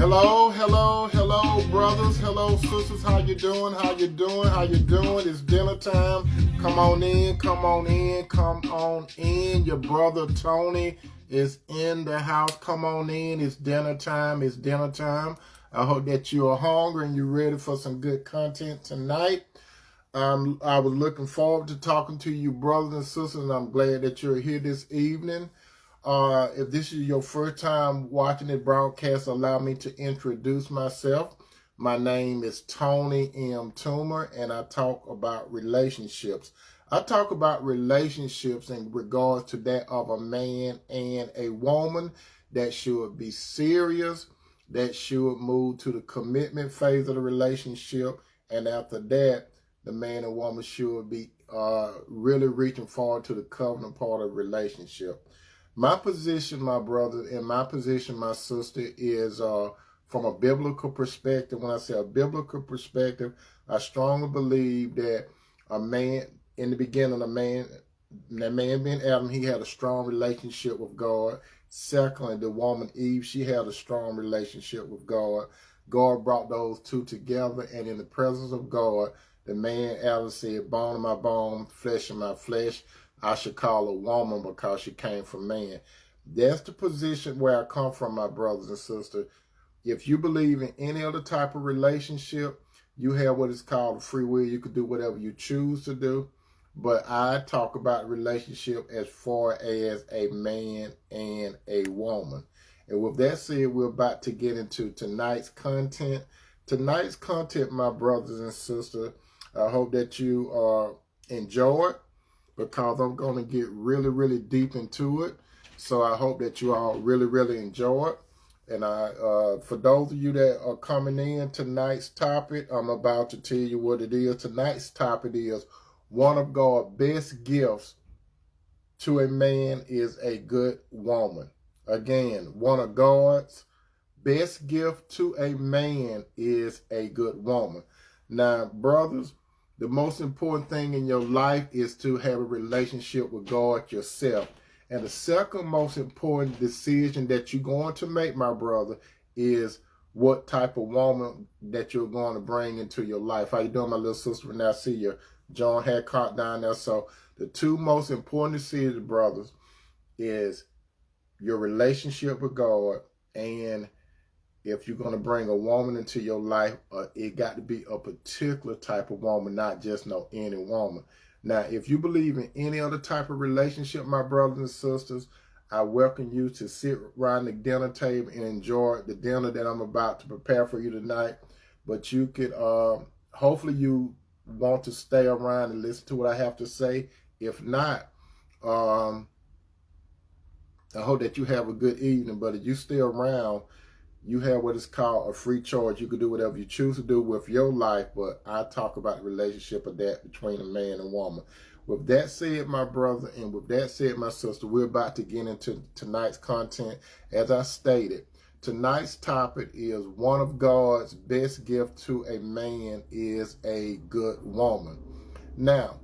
Hello, hello, hello, brothers. Hello, sisters. How you doing? How you doing? How you doing? It's dinner time. Come on in, come on in, come on in. Your brother Tony is in the house. Come on in. It's dinner time. It's dinner time. I hope that you are hungry and you're ready for some good content tonight. I was looking forward to talking to you, brothers and sisters, and I'm glad that you're here this evening. If this is your first time watching the broadcast, allow me to introduce myself. My name is Tony M. Toomer, and I talk about relationships. I talk about relationships in regards to that of a man and a woman that should be serious, that should move to the commitment phase of the relationship, and after that, the man and woman should be really reaching forward to the covenant part of the relationship. My position, my brother, and my position, my sister, is from a biblical perspective. When I say a biblical perspective, I strongly believe that a man, in the beginning, that man being Adam, he had a strong relationship with God. Secondly, the woman Eve, she had a strong relationship with God. God brought those two together, and in the presence of God, the man Adam said, bone of my bone, flesh of my flesh. I should call a woman because she came from man. That's the position where I come from, my brothers and sisters. If you believe in any other type of relationship, you have what is called free will. You can do whatever you choose to do. But I talk about relationship as far as a man and a woman. And with that said, we're about to get into tonight's content. Tonight's content, my brothers and sisters, I hope that you enjoy it, because I'm going to get really, really deep into it. So I hope that you all really, really enjoy it. And for those of you that are coming in, tonight's topic, I'm about to tell you what it is. Tonight's topic is one of God's best gifts to a man is a good woman. Again, one of God's best gift to a man is a good woman. Now, brothers, the most important thing in your life is to have a relationship with God yourself. And the second most important decision that you're going to make, my brother, is what type of woman that you're going to bring into your life. How you doing, my little sister? Now I see your John Hancock down there. So the two most important decisions, brothers, is your relationship with God, and if you're going to bring a woman into your life, it got to be a particular type of woman, not just no any woman. Now, if you believe in any other type of relationship, my brothers and sisters, I welcome you to sit around the dinner table and enjoy the dinner that I'm about to prepare for you tonight. But you could, hopefully you want to stay around and listen to what I have to say. If not, I hope that you have a good evening. But if you stay around, you have what is called a free choice. You can do whatever you choose to do with your life, but I talk about the relationship of that between a man and woman. With that said, my brother, and with that said, my sister, we're about to get into tonight's content. As I stated, tonight's topic is one of God's best gifts to a man is a good woman. Now,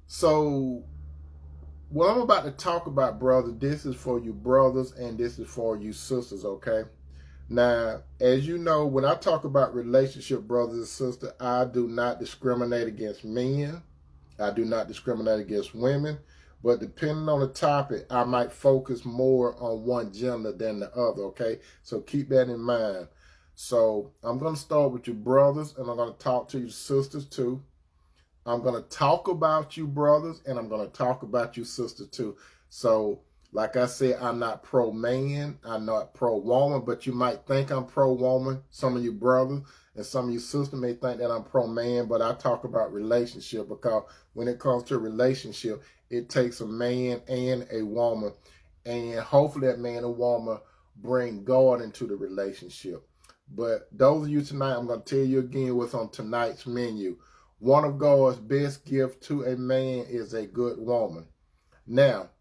so what I'm about to talk about, brother, this is for you brothers and this is for you sisters, okay? Now, as you know, when I talk about relationship, brothers and sisters, I do not discriminate against men. I do not discriminate against women. But depending on the topic, I might focus more on one gender than the other, okay? So keep that in mind. So I'm going to start with you brothers, and I'm going to talk to you sisters too. I'm going to talk about you brothers, and I'm going to talk about you sisters too. So, like I said, I'm not pro-man, I'm not pro-woman, but you might think I'm pro-woman. Some of you brothers and some of you sisters may think that I'm pro-man, but I talk about relationship, because when it comes to a relationship, it takes a man and a woman, and hopefully that man and woman bring God into the relationship. But those of you tonight, I'm going to tell you again what's on tonight's menu. One of God's best gifts to a man is a good woman. Now,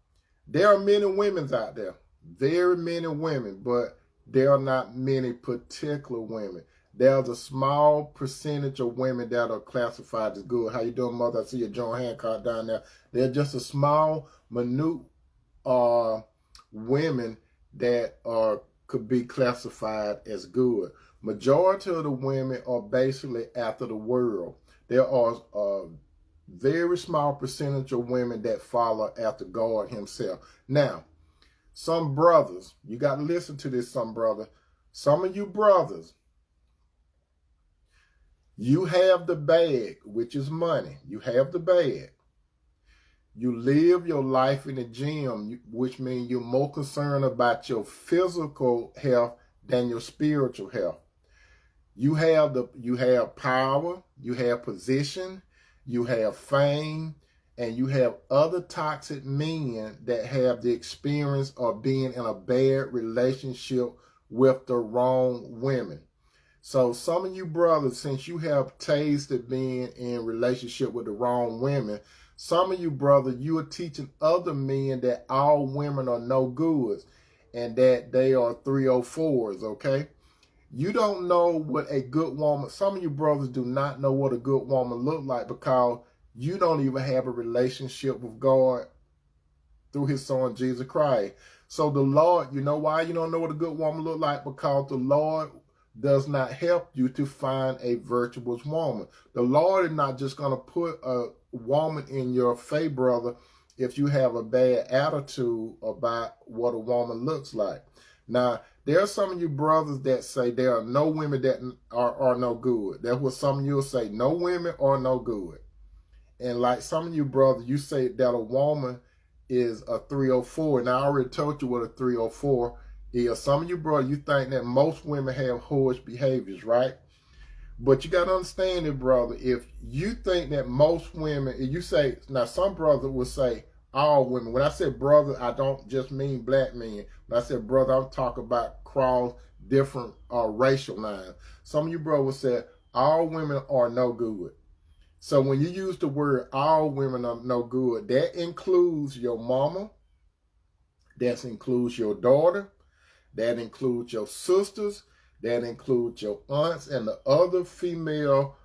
there are many women out there, very many women, but there are not many particular women. There's a small percentage of women that are classified as good. How you doing, mother? I see your John Hancock down there. They're just a small, minute women that are could be classified as good. Majority of the women are basically after the world. There are a very small percentage of women that follow after God himself. Now, some brothers, you got to listen to this, some of you brothers, you have the bag, which is money. You have the bag. You live your life in the gym, which means you're more concerned about your physical health than your spiritual health. You have power, you have position, you have fame, and you have other toxic men that have the experience of being in a bad relationship with the wrong women. So some of you brothers, since you have tasted being in relationship with the wrong women, some of you brothers, you are teaching other men that all women are no goods and that they are 304s, okay? You don't know what a good woman, some of you brothers do not know what a good woman look like because you don't even have a relationship with God through his son, Jesus Christ. So the Lord, you know why you don't know what a good woman look like? Because the Lord does not help you to find a virtuous woman. The Lord is not just going to put a woman in your face, brother, if you have a bad attitude about what a woman looks like. Now, there are some of you brothers that say there are no women that are no good. That's what some of you will say. No women are no good. And like some of you brothers, you say that a woman is a 304. And I already told you what a 304 is. Some of you brothers, you think that most women have whorish behaviors, right? But you got to understand it, brother. If you think that most women, if you say, now some brothers will say all women. When I said brother, I don't just mean black men. When I said brother, I'm talking about cross different racial lines. Some of you brothers said all women are no good. So when you use the word all women are no good, that includes your mama, that includes your daughter, that includes your sisters, that includes your aunts and the other female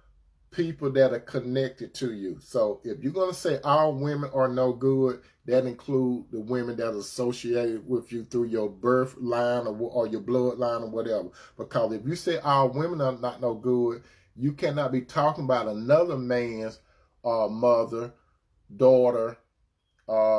people that are connected to you. So if you're going to say all women are no good, that includes the women that are associated with you through your birth line or your bloodline or whatever. Because if you say all women are not no good, you cannot be talking about another man's mother, daughter,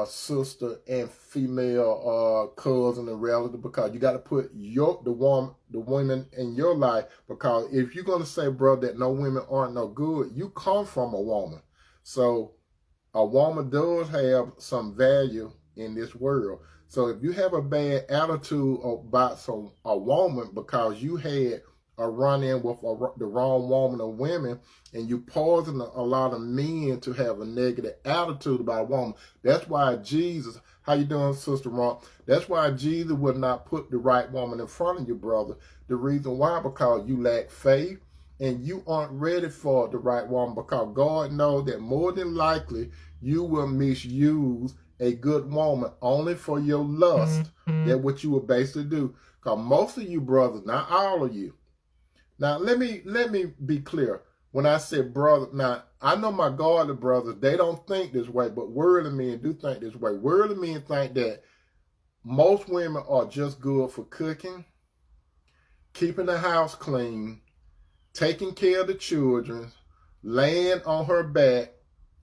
sister, and female cousin and relative, because you got to put the women in your life. Because if you're gonna say, bro, that no women aren't no good, you come from a woman, so a woman does have some value in this world. So if you have a bad attitude about a woman because you had a run-in with the wrong woman or women, and you causing a lot of men to have a negative attitude about a woman. That's why Jesus, how you doing, Sister Ron? That's why Jesus would not put the right woman in front of you, brother. The reason why, because you lack faith and you aren't ready for the right woman, because God knows that more than likely you will misuse a good woman only for your lust. That's what you will basically do. Because most of you brothers, not all of you. Now, let me be clear. When I say brother, now, I know my godly brothers, they don't think this way, but worldly men do think this way. Worldly men think that most women are just good for cooking, keeping the house clean, taking care of the children, laying on her back,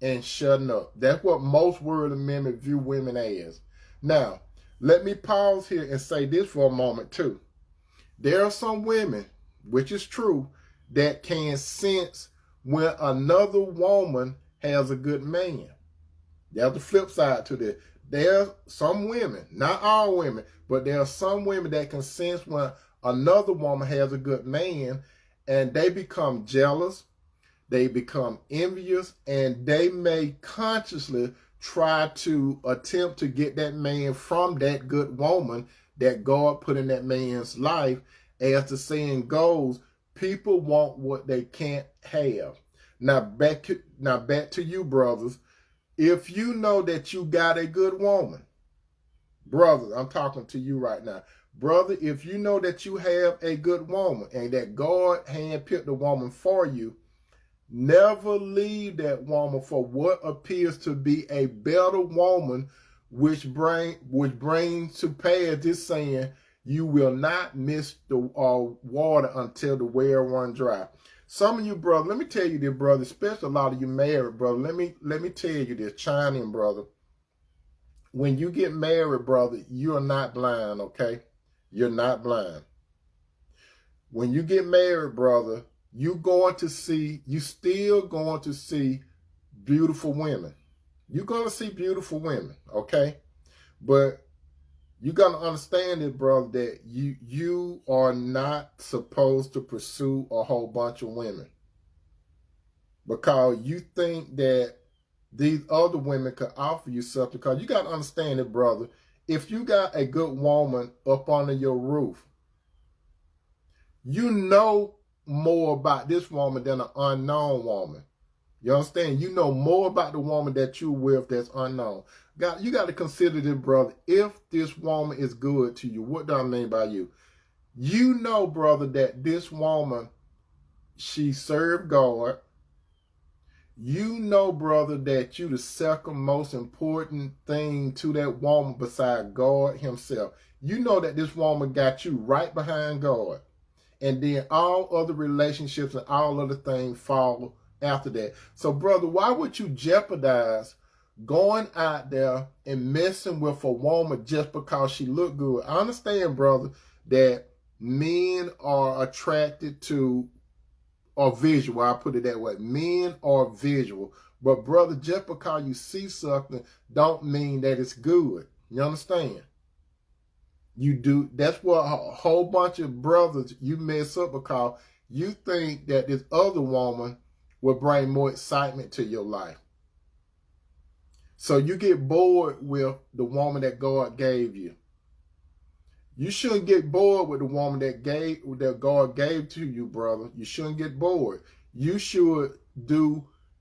and shutting up. That's what most worldly men view women as. Now, let me pause here and say this for a moment, too. There are some women, which is true, that can sense when another woman has a good man. There's the flip side to this. There are some women, not all women, but there are some women that can sense when another woman has a good man, and they become jealous, they become envious, and they may consciously try to attempt to get that man from that good woman that God put in that man's life. As the saying goes, people want what they can't have. Now back to you, brothers. If you know that you got a good woman, brothers, I'm talking to you right now. Brother, if you know that you have a good woman and that God handpicked the woman for you, never leave that woman for what appears to be a better woman, which brings to pass this saying, You will not miss the water until the well run dry. Some of you, brother, let me tell you this, brother, especially a lot of you married, brother. Let me tell you this, chime in, brother. When you get married, brother, you are not blind, okay? You're not blind. When you get married, brother, you still going to see beautiful women. You're going to see beautiful women, okay? But you got to understand it, brother, that you are not supposed to pursue a whole bunch of women because you think that these other women could offer you something. Because you got to understand it, brother. If you got a good woman up under your roof, you know more about this woman than an unknown woman. You understand? You know more about the woman that you're with that's unknown. You got to consider this, brother. If this woman is good to you, what do I mean by you? You know, brother, that this woman, she served God. You know, brother, that you the second most important thing to that woman beside God himself. You know that this woman got you right behind God. And then all other relationships and all other things follow after that. So, brother, why would you jeopardize going out there and messing with a woman just because she look good? I understand, brother, that men are attracted to or visual. I put it that way. Men are visual. But, brother, just because you see something don't mean that it's good. You understand? You do. That's what a whole bunch of brothers you mess up because you think that this other woman will bring more excitement to your life. So you get bored with the woman that God gave you. You shouldn't get bored with the woman that God gave to you, brother. You shouldn't get bored. You should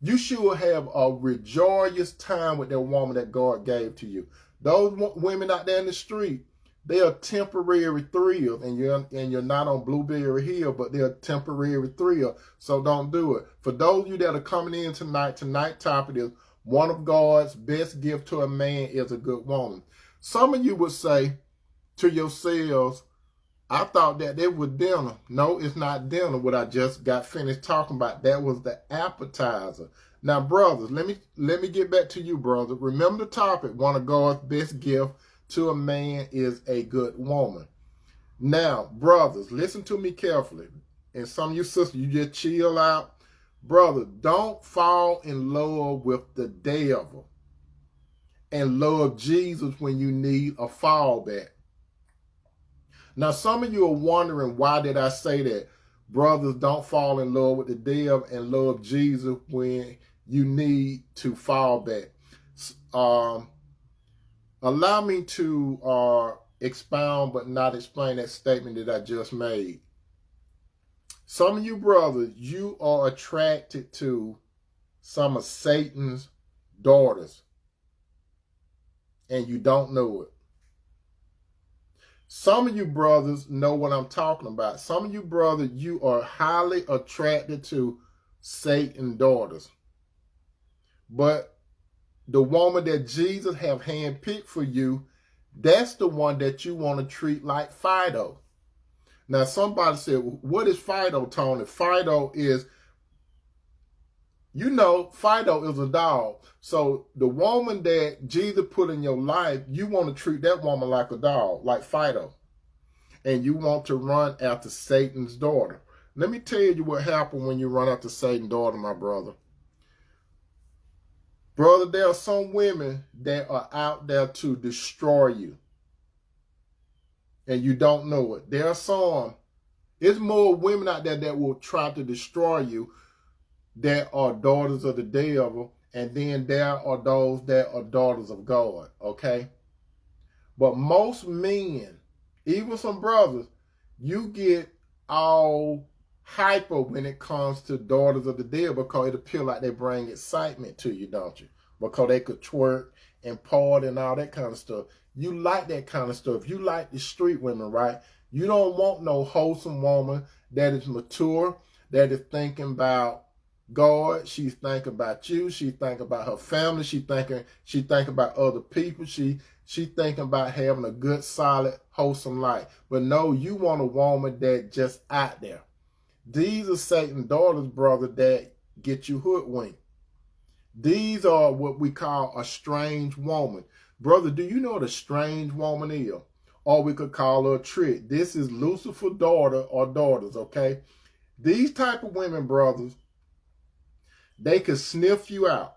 have a rejoicous time with that woman that God gave to you. Those women out there in the street, they are temporary thrills, and you're not on Blueberry Hill, but they're temporary thrill. So don't do it. For those of you that are coming in tonight topic is one of God's best gift to a man is a good woman. Some of you would say to yourselves, I thought that it was dinner. No, it's not dinner. What I just got finished talking about, that was the appetizer. Now, brothers, let me get back to you, brother. Remember the topic. One of God's best gifts to a man is a good woman. Now, brothers, listen to me carefully. And some of you sisters, you just chill out. Brother, don't fall in love with the devil and love Jesus when you need a fallback. Now, some of you are wondering, why did I say that? Brothers, don't fall in love with the devil and love Jesus when you need to fall back. Allow me to expound but not explain that statement that I just made. Some of you brothers, you are attracted to some of Satan's daughters, and you don't know it. Some of you brothers know what I'm talking about. Some of you brothers, you are highly attracted to Satan's daughters. But the woman that Jesus have handpicked for you, that's the one that you want to treat like Fido. Now, somebody said, what is Fido, Tony? Fido is, Fido is a dog. So the woman that Jesus put in your life, you want to treat that woman like a dog, like Fido. And you want to run after Satan's daughter. Let me tell you what happened when you run after Satan's daughter, my brother. Brother, there are some women that are out there to destroy you. And you don't know it. There are some. There's more women out there that will try to destroy you that are daughters of the devil. And then there are those that are daughters of God. Okay? But most men, even some brothers, you get all hyper when it comes to daughters of the devil because it appears like they bring excitement to you, don't you? Because they could twerk and party and all that kind of stuff. You like that kind of stuff. You like the street women, right? You don't want no wholesome woman that is mature, that is thinking about God. She's thinking about you. She thinking about her family. She thinking about other people. She She thinking about having a good, solid, wholesome life. But no, you want a woman that just out there. These are Satan's daughters, brother, that get you hoodwinked. These are what we call a strange woman. Brother, do you know what a strange woman is? Or we could call her a trick. This is Lucifer's daughter or daughters, okay? These type of women, brothers, they could sniff you out.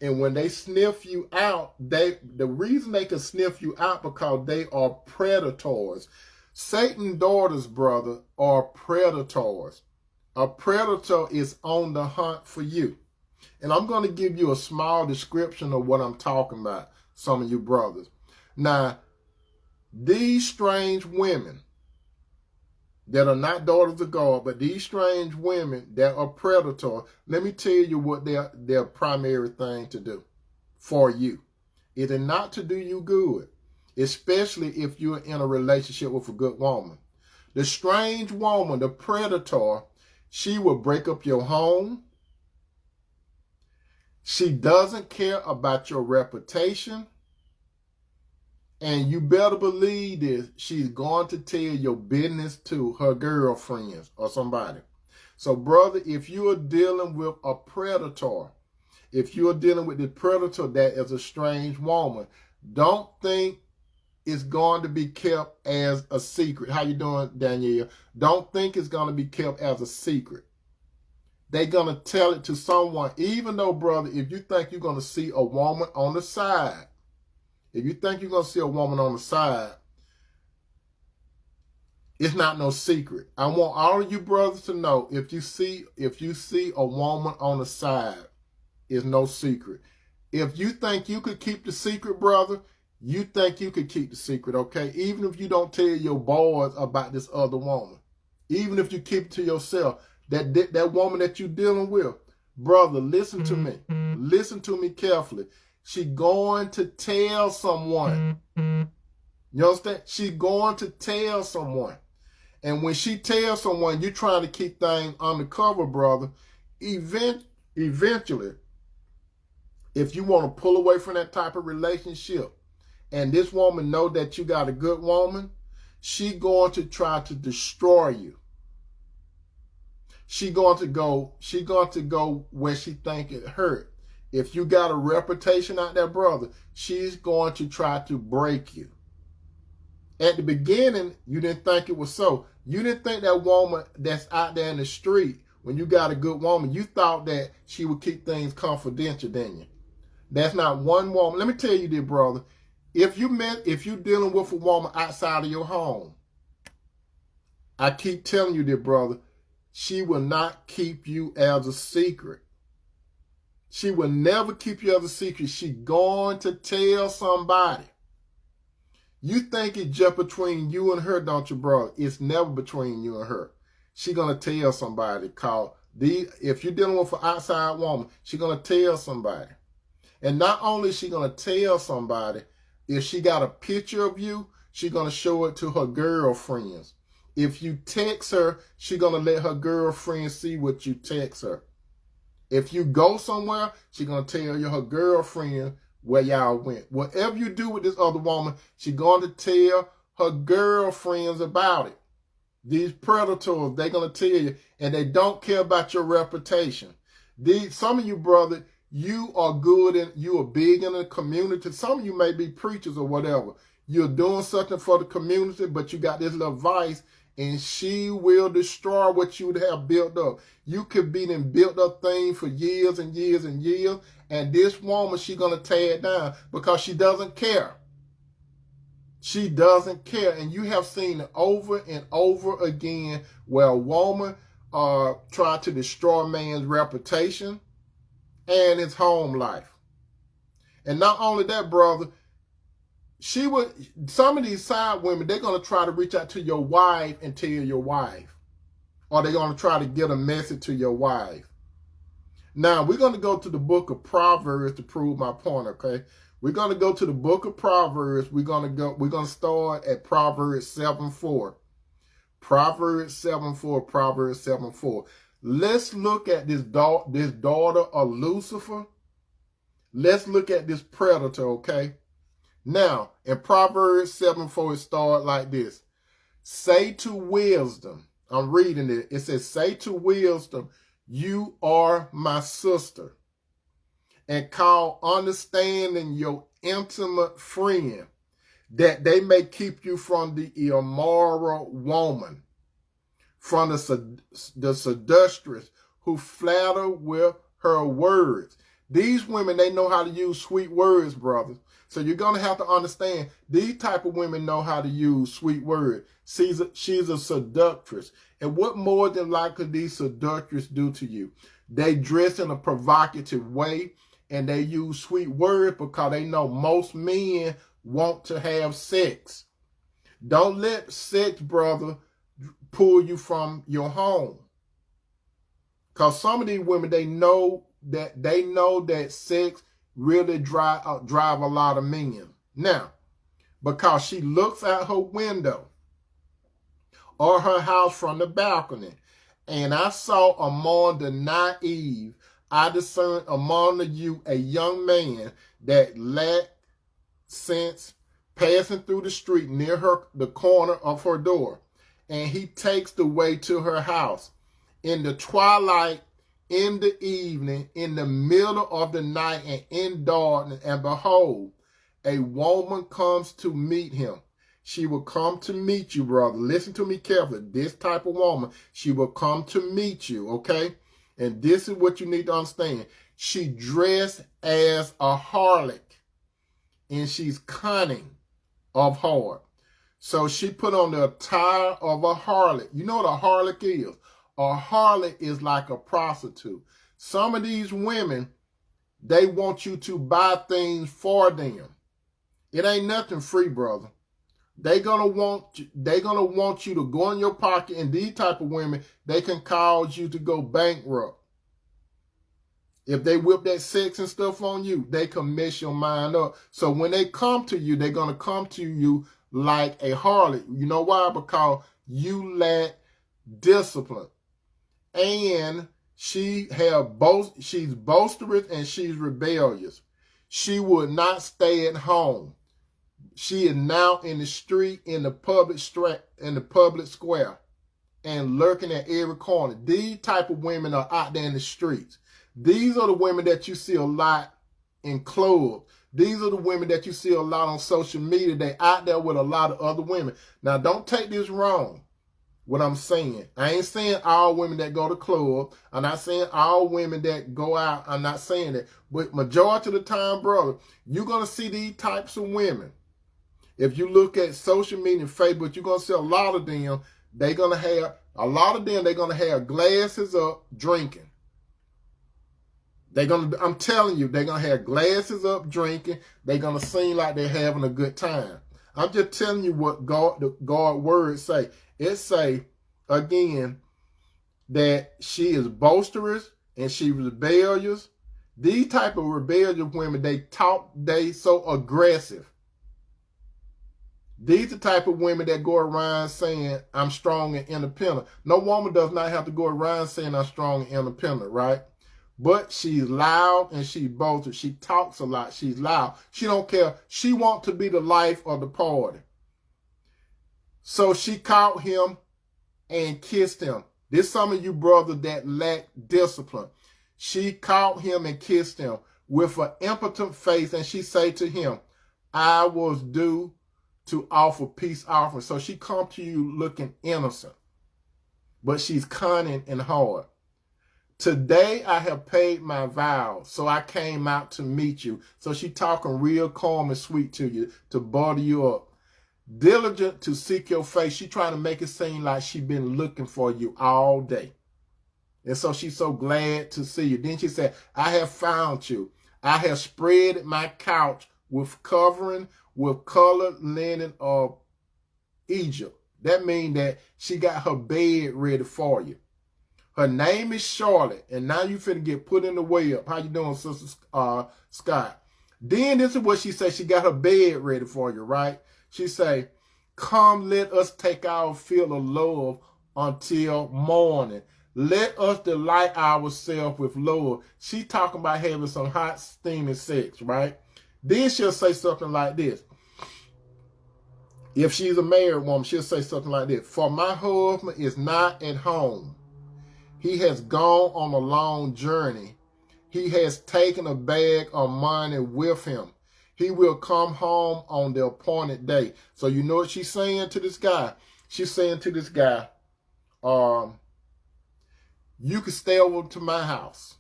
And when they sniff you out, the reason they can sniff you out because they are predators. Satan's daughters, brother, are predators. A predator is on the hunt for you. And I'm going to give you a small description of what I'm talking about, some of you brothers. Now, these strange women that are not daughters of God, but these strange women that are predators, let me tell you what their primary thing to do for you. It is not to do you good, especially if you're in a relationship with a good woman. The strange woman, the predator, she will break up your home. She doesn't care about your reputation. And you better believe this, she's going to tell your business to her girlfriends or somebody. So, brother, if you are dealing with a predator, if you're dealing with the predator that is a strange woman, don't think it's going to be kept as a secret. How you doing, Danielle? Don't think it's going to be kept as a secret. They're going to tell it to someone, even though, brother, if you think you're going to see a woman on the side, if you think you're going to see a woman on the side, it's not no secret. I want all of you brothers to know, if you see a woman on the side, it's no secret. If you think you could keep the secret, brother, you think you could keep the secret, okay? Even if you don't tell your boys about this other woman. Even if you keep it to yourself, that woman that you're dealing with, brother, listen to me. Listen to me carefully. She going to tell someone. You understand? She going to tell someone. And when she tells someone, you're trying to keep things undercover, brother. Eventually, if you want to pull away from that type of relationship, and this woman know that you got a good woman, she going to try to destroy you. She going to go where she think it hurt. If you got a reputation out there, brother, she's going to try to break you. At the beginning, you didn't think it was so. You didn't think that woman that's out there in the street, when you got a good woman, you thought that she would keep things confidential, didn't you? That's not one woman. Let me tell you this, brother. If you're dealing with a woman outside of your home, I keep telling you this, brother, she will not keep you as a secret. She will never keep you as a secret. She's going to tell somebody. You think it's just between you and her, don't you, brother? It's never between you and her. She's going to tell somebody. If you're dealing with an outside woman, she's going to tell somebody. And not only is she going to tell somebody, if she got a picture of you, she's going to show it to her girlfriends. If you text her, she's going to let her girlfriend see what you text her. If you go somewhere, she's going to tell her girlfriend where y'all went. Whatever you do with this other woman, she's going to tell her girlfriends about it. These predators, they're going to tell you, and they don't care about your reputation. Some of you, brother, you are good and you are big in the community. Some of you may be preachers or whatever. You're doing something for the community, but you got this little vice, and she will destroy what you have built up. You could be in built up things for years and years and years, and this woman, she's going to tear it down because she doesn't care. She doesn't care, and you have seen it over and over again where a woman tried to destroy a man's reputation and his home life. And not only that, brother, some of these side women, they're going to try to reach out to your wife and tell your wife. Or they're going to try to get a message to your wife. Now, we're going to go to the book of Proverbs to prove my point, okay? We're going to go to the book of Proverbs. We're going to start at Proverbs 7:4. Proverbs 7:4, Proverbs 7:4. Let's look at this daughter of Lucifer. Let's look at this predator, okay? Now, in Proverbs 7:4, it starts like this. Say to wisdom, I'm reading it. It says, say to wisdom, you are my sister, and call understanding your intimate friend, that they may keep you from the immoral woman, from the seductress who flatter with her words. These women, they know how to use sweet words, brothers. So you're going to have to understand, these type of women know how to use sweet words. She's a seductress. And what more than likely these seductress do to you? They dress in a provocative way, and they use sweet words because they know most men want to have sex. Don't let sex, brother, pull you from your home. Because some of these women, they know that sex really drive a lot of men. Now, because she looks out her window or her house from the balcony, and I saw among the naive, I discerned among you a young man that lacked sense, passing through the street near the corner of her door, and he takes the way to her house. In the twilight, in the evening, in the middle of the night, and in darkness, and behold, a woman comes to meet him. She will come to meet you, brother. Listen to me carefully. This type of woman, she will come to meet you, okay? And this is what you need to understand. She dressed as a harlot, and she's cunning of heart. So she put on the attire of a harlot. You know what a harlot is? A harlot is like a prostitute. Some of these women, they want you to buy things for them. It ain't nothing free, brother. They're gonna want you to go in your pocket, and these type of women, they can cause you to go bankrupt. If they whip that sex and stuff on you, they can mess your mind up. So when they come to you, they're gonna come to you like a harlot. You know why? Because you lack discipline. And she's boisterous and she's rebellious. She would not stay at home. She is now in the street, in the public square, and lurking at every corner. These type of women are out there in the streets. These are the women that you see a lot in clubs. These are the women that you see a lot on social media. They out there with a lot of other women. Now, don't take this wrong, what I'm saying. I ain't saying all women that go to club. I'm not saying all women that go out. I'm not saying that. But majority of the time, brother, you're going to see these types of women. If you look at social media and Facebook, you're going to see a lot of them. They're going to have glasses up drinking. I'm telling you, they're going to have glasses up drinking. They're going to seem like they're having a good time. I'm just telling you what the God word say. It say, again, that she is boisterous and she rebellious. These type of rebellious women, they so aggressive. These are the type of women that go around saying, I'm strong and independent. No woman does not have to go around saying I'm strong and independent, right? But she's loud and she's boisterous. She talks a lot. She's loud. She don't care. She wants to be the life of the party. So she caught him and kissed him. This some of you brothers that lack discipline. She caught him and kissed him with an impotent face, and she said to him, I was due to offer peace offering. So she come to you looking innocent, but she's cunning and hard. Today I have paid my vows, so I came out to meet you. So she talking real calm and sweet to you, to butter you up. Diligent to seek your face. She trying to make it seem like she been looking for you all day. And so she's so glad to see you. Then she said, I have found you. I have spread my couch with covering, with colored linen of Egypt. That means that she got her bed ready for you. Her name is Charlotte, and now you finna get put in the way up. How you doing, Sister Scott? Then this is what she said. She got her bed ready for you, right? She say, come, let us take our fill of love until morning. Let us delight ourselves with love. She talking about having some hot, steaming sex, right? Then she'll say something like this. If she's a married woman, she'll say something like this. For my husband is not at home. He has gone on a long journey. He has taken a bag of money with him. He will come home on the appointed day. So you know what she's saying to this guy? She's saying to this guy, you can stay over to my house.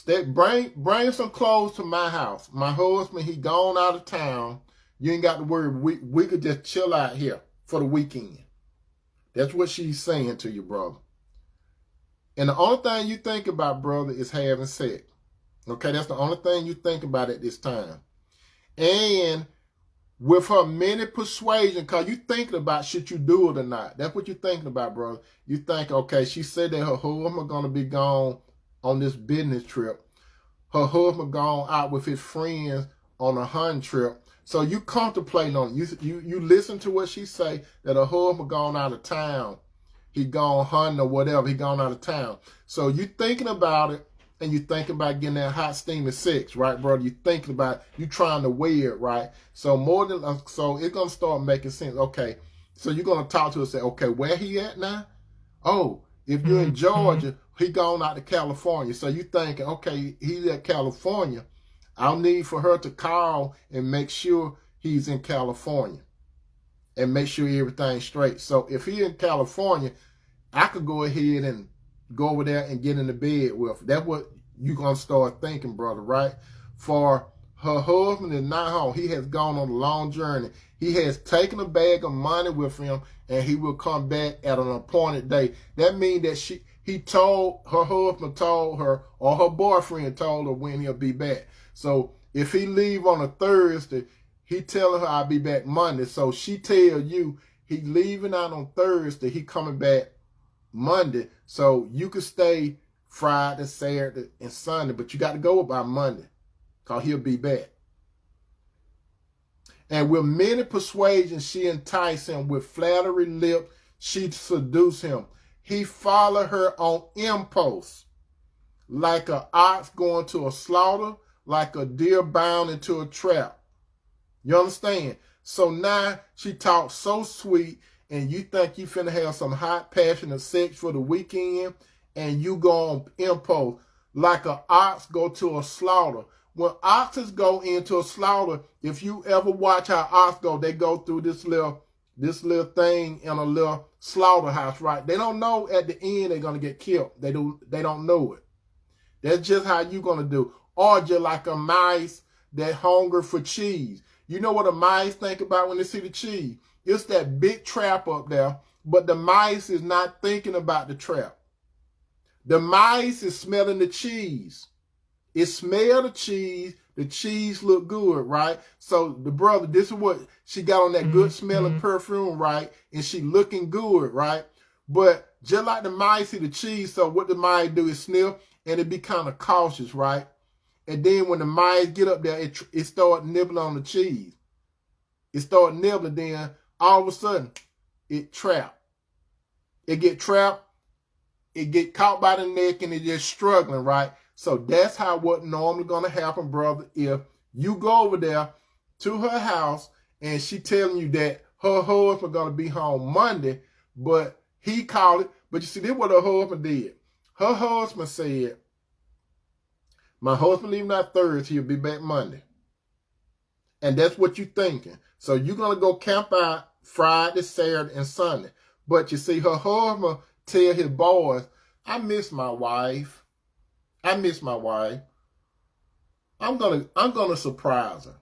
Bring some clothes to my house. My husband, he gone out of town. You ain't got to worry. We could just chill out here for the weekend. That's what she's saying to you, brother. And the only thing you think about, brother, is having sex. Okay, that's the only thing you think about at this time. And with her many persuasion, because you thinking about should you do it or not. That's what you're thinking about, brother. You think, okay, she said that her husband going to be gone on this business trip. Her husband gone out with his friends on a hunting trip. So you contemplate on it. You listen to what she say, that her husband gone out of town. He gone hunting or whatever. He gone out of town. So you thinking about it, and you thinking about getting that hot steamy sex, right, brother? You thinking about, you trying to weigh it, right? So so it's gonna start making sense. Okay, so you're gonna talk to her and say, okay, where he at now? Oh, if you're in Georgia, he gone out to California. So you thinking, okay, he's at California. I'll need for her to call and make sure he's in California and make sure everything's straight. So if he in California, I could go ahead and go over there and get in the bed with. That's what you're going to start thinking, brother, right? For her husband is not home. He has gone on a long journey. He has taken a bag of money with him, and he will come back at an appointed day. That means that her husband told her, or her boyfriend told her when he'll be back. So if he leave on a Thursday, he telling her I'll be back Monday. So she tell you he leaving out on Thursday, he coming back Monday. So you could stay Friday, Saturday, and Sunday, but you got to go by Monday because he'll be back. And with many persuasions, she enticed him. With flattery lips, she seduced him. He followed her on impulse, like an ox going to a slaughter, like a deer bound into a trap. You understand? So now she talks so sweet, and you think you finna have some hot, passionate sex for the weekend, and you go on impulse, like an ox go to a slaughter. When oxes go into a slaughter, if you ever watch how ox go, they go through this little thing in a little slaughterhouse, right? They don't know at the end they're gonna get killed. They don't know it. That's just how you gonna do. Or just like a mice that hunger for cheese. You know what a mice think about when they see the cheese? It's that big trap up there, but the mice is not thinking about the trap. The mice is smelling the cheese. It smell the cheese look good, right? So the brother, this is what she got on that good smelling perfume, right? And she looking good, right? But just like the mice see the cheese, so what the mice do is sniff, and it be kind of cautious, right? And then when the mice get up there, it start nibbling on the cheese. It start nibbling, then all of a sudden, it trapped. It get trapped, it get caught by the neck, and it just struggling, right? So that's what normally gonna happen, brother, if you go over there to her house and she telling you that her husband gonna be home Monday, but he called it. But you see, this is what her husband did. Her husband said, my husband leaving out Thursday, he'll be back Monday. And that's what you're thinking. So you're going to go camp out Friday, Saturday, and Sunday. But you see, her husband tell his boys, I miss my wife. I miss my wife. I'm gonna surprise her.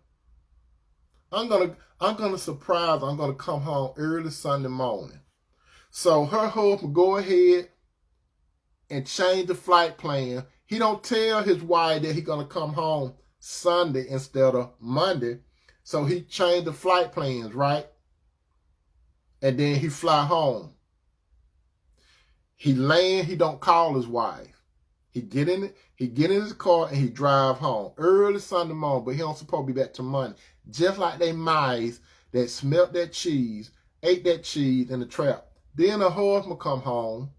I'm gonna surprise her. I'm gonna come home early Sunday morning. So her husband go ahead and change the flight plan. He don't tell his wife that he gonna come home Sunday instead of Monday. So he changed the flight plans, right? And then he fly home. He land, he don't call his wife. He get in his car and he drive home early Sunday morning, but he don't supposed to be back till Monday. Just like they mice that smelt that cheese, ate that cheese in the trap. Then the husband come home,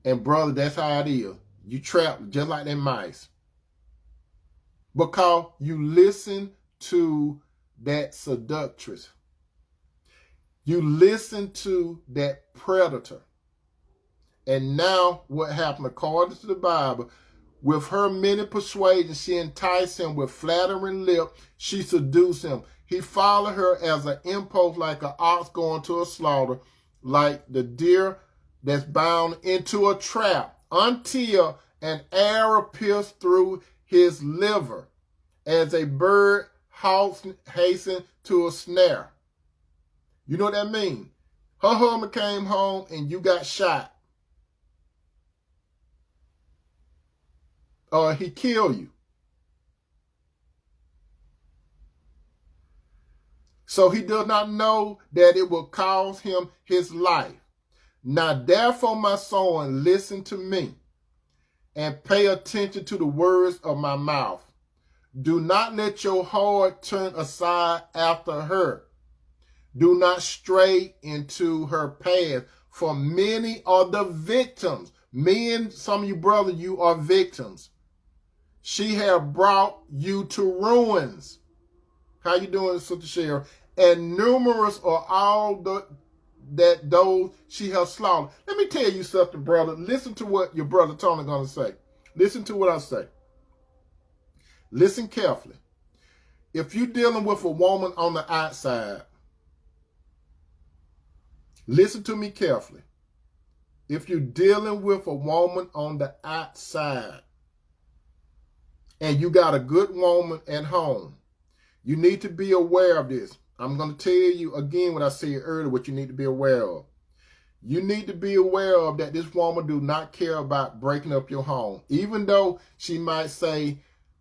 and brother, that's how it is. You trapped just like them mice. Because you listen to that seductress. You listen to that predator. And now what happened, according to the Bible, with her many persuasions, she enticed him with flattering lip. She seduced him. He followed her as an impulse, like an ox going to a slaughter, like the deer that's bound into a trap, until an arrow pierced through his liver, as a bird hasten to a snare. You know what that means? Her husband came home and you got shot. Or he killed you. So he does not know that it will cost him his life. Now therefore, my son, listen to me and pay attention to the words of my mouth. Do not let your heart turn aside after her. Do not stray into her path, for many are the victims. Men, some of you brothers, you are victims. She have brought you to ruins. How you doing, Sister Cheryl? And numerous are all those she has slaughtered. Let me tell you something, brother. Listen to what your brother Tony is going to say. Listen to what I say. Listen carefully. If you're dealing with a woman on the outside, listen to me carefully. If you're dealing with a woman on the outside and you got a good woman at home, you need to be aware of this. I'm going to tell you again what I said earlier, what you need to be aware of. You need to be aware of that this woman do not care about breaking up your home. Even though she might say,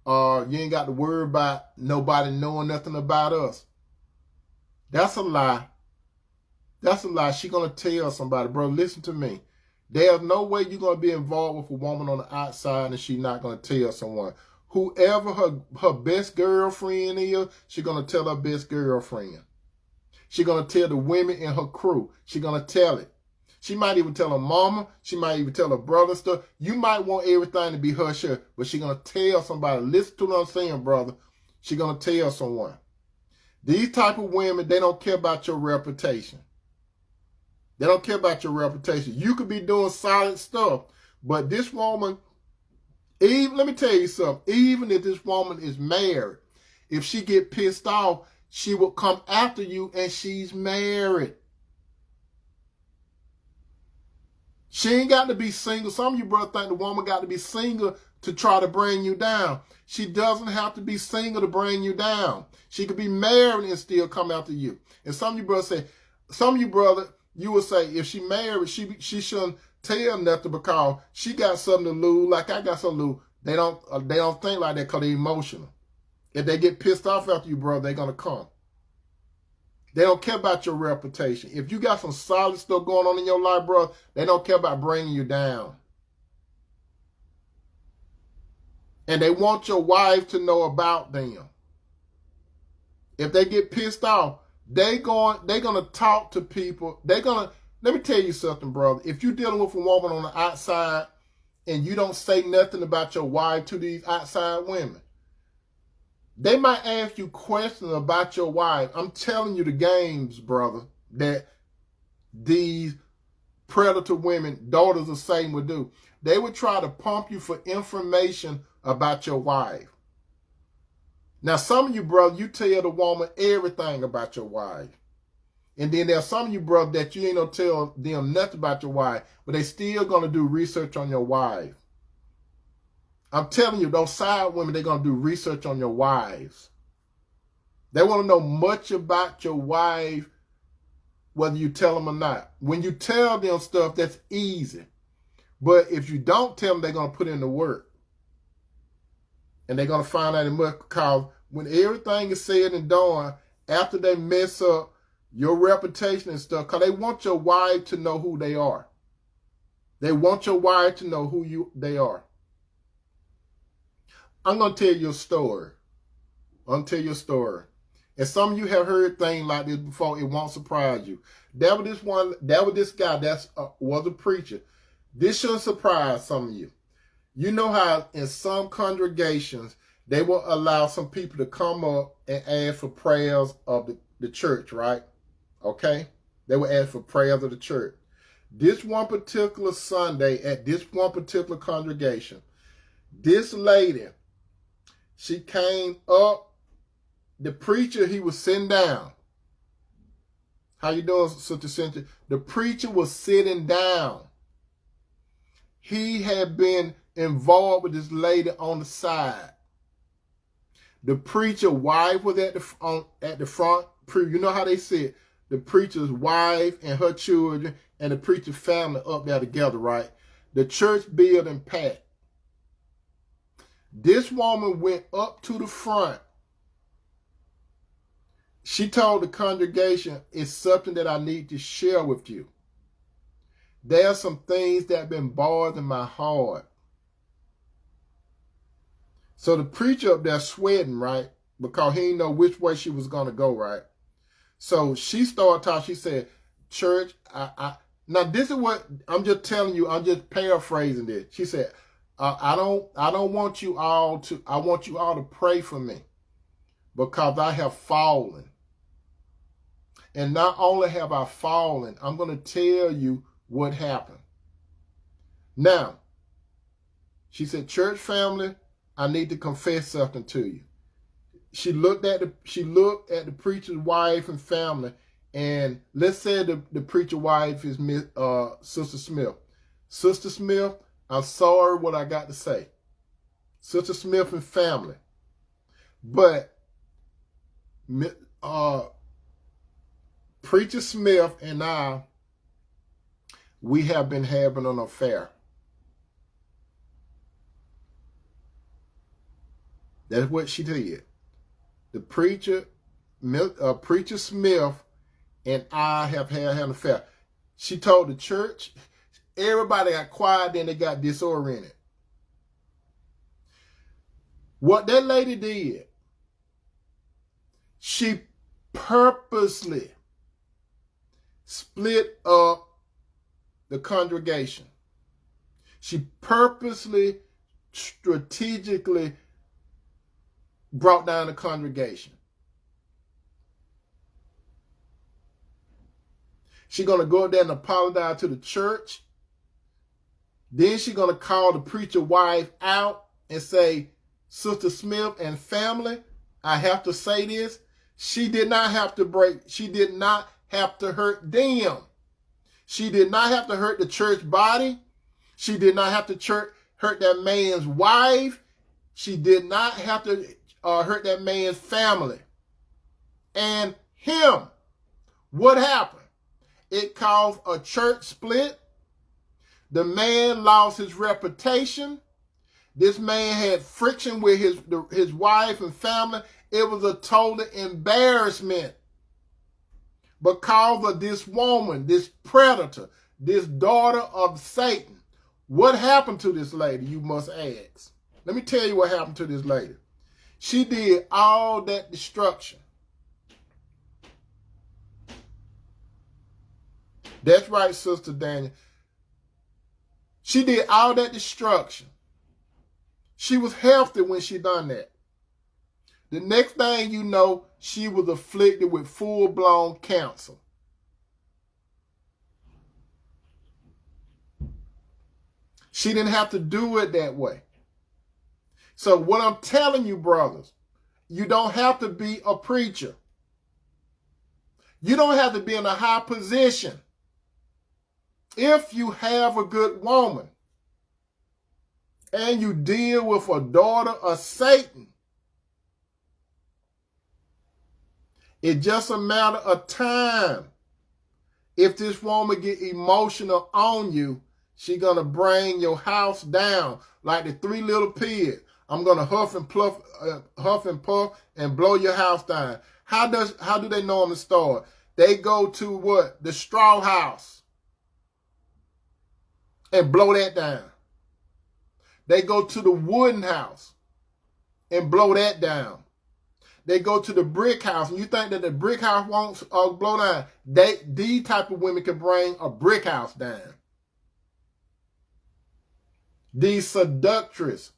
you ain't got to worry about nobody knowing nothing about us. That's a lie. That's a lie. She's going to tell somebody, bro, listen to me. There's no way you're going to be involved with a woman on the outside and she's not going to tell someone. Whoever her best girlfriend is, she's going to tell her best girlfriend. She's going to tell the women in her crew. She's going to tell it. She might even tell her mama. She might even tell her brother stuff. You might want everything to be hush, but she's going to tell somebody. Listen to what I'm saying, brother. She's going to tell someone. These type of women, they don't care about your reputation. They don't care about your reputation. You could be doing solid stuff, but this woman, let me tell you something. Even if this woman is married, if she get pissed off, she will come after you and she's married. She ain't got to be single. Some of you brothers think the woman got to be single to try to bring you down. She doesn't have to be single to bring you down. She could be married and still come after you. And some of you brothers say, some of you brothers, you would say, if she married, she shouldn't tell nothing because she got something to lose, like I got something to lose. They don't think like that because they're emotional. If they get pissed off after you, brother, they're going to come. They don't care about your reputation. If you got some solid stuff going on in your life, brother, they don't care about bringing you down. And they want your wife to know about them. If they get pissed off, they're gonna talk to people. Let me tell you something, brother. If you're dealing with a woman on the outside and you don't say nothing about your wife to these outside women, they might ask you questions about your wife. I'm telling you the games, brother, that these predator women, daughters of Satan, would do. They would try to pump you for information about your wife. Now, some of you, brother, you tell the woman everything about your wife. And then there's some of you, brother, that you ain't gonna tell them nothing about your wife, but they still gonna do research on your wife. I'm telling you, those side women, they're going to do research on your wives. They want to know much about your wife, whether you tell them or not. When you tell them stuff, that's easy. But if you don't tell them, they're going to put in the work. And they're going to find out in much, because when everything is said and done, after they mess up your reputation and stuff, because they want your wife to know who they are. They want your wife to know who they are. I'm going to tell you a story. And some of you have heard things like this before. It won't surprise you. That was this guy that was a preacher. This shouldn't surprise some of you. You know how in some congregations, they will allow some people to come up and ask for prayers of the church, right? Okay? They will ask for prayers of the church. This one particular Sunday at this one particular congregation, this lady, she came up. The preacher, he was sitting down. How you doing, Sister Cynthia? The preacher was sitting down. He had been involved with this lady on the side. The preacher's wife was at the front. You know how they said the preacher's wife and her children and the preacher's family up there together, right? The church building packed. This woman went up to the front. She told the congregation, it's something that I need to share with you. There are some things that have been bothering my heart. So the preacher up there sweating, right? Because he didn't know which way she was going to go, right? So she started talking. She said, church, now this is what, I'm just telling you, I'm just paraphrasing this. She said, I don't want you all to, I want you all to pray for me because I have fallen. And not only have I fallen, I'm going to tell you what happened. Now, she said, church family, I need to confess something to you. She looked at the preacher's wife and family, and let's say the preacher's wife is Sister Smith. Sister Smith, I'm sorry what I got to say. Sister Smith and family. But Preacher Smith and I, we have been having an affair. That's what she did. The preacher Smith and I have had an affair. She told the church, everybody got quiet, then they got disoriented. What that lady did, she purposely split up the congregation. She purposely, strategically brought down the congregation. She's going to go up there and apologize to the church. Then she's going to call the preacher wife out and say, Sister Smith and family, I have to say this. She did not have to hurt them. She did not have to hurt the church body. She did not have to hurt that man's wife. She did not have to hurt that man's family. And him. What happened? It caused a church split. The man lost his reputation. This man had friction with his wife and family. It was a total embarrassment because of this woman, this predator, this daughter of Satan. What happened to this lady, you must ask. Let me tell you what happened to this lady. She did all that destruction. That's right, Sister Daniel. She did all that destruction. She was healthy when she done that. The next thing you know, she was afflicted with full-blown cancer. She didn't have to do it that way. So what I'm telling you, brothers, you don't have to be a preacher. You don't have to be in a high position. If you have a good woman and you deal with a daughter of Satan, it's just a matter of time. If this woman get emotional on you, she's going to bring your house down like the Three Little Pigs. I'm going to huff and puff and blow your house down. How do they normally start? They go to what? The straw house and blow that down. They go to the wooden house and blow that down. They go to the brick house, and you think that the brick house won't blow down. These type of women can bring a brick house down. These seductress.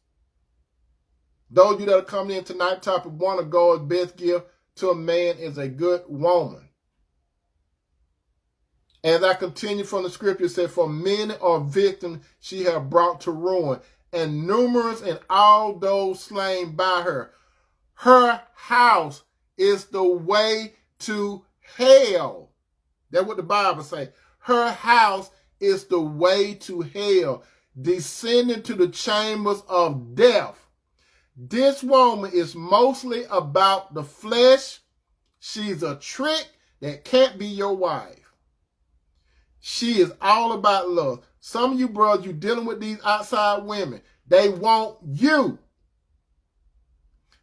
Those of you that are coming in tonight, topic 1 of God's best gift to a man is a good woman. As I continue from the scripture, it said, for many are victims she have brought to ruin, and numerous and all those slain by her. Her house is the way to hell. That's what the Bible says. Her house is the way to hell, descending to the chambers of death. This woman is mostly about the flesh. She's a trick that can't be your wife. She is all about love. Some of you brothers, you dealing with these outside women. They want you.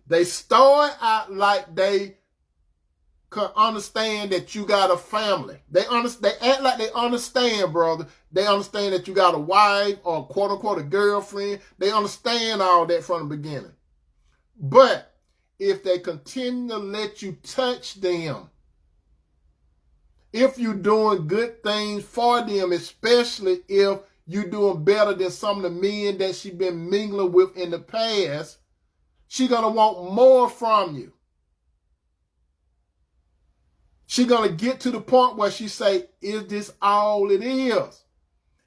They start out like they can understand that you got a family. They act like they understand, brother. They understand that you got a wife or quote unquote a girlfriend. They understand all that from the beginning. But if they continue to let you touch them, if you're doing good things for them, especially if you're doing better than some of the men that she's been mingling with in the past, she's going to want more from you. She's going to get to the point where she say, is this all it is?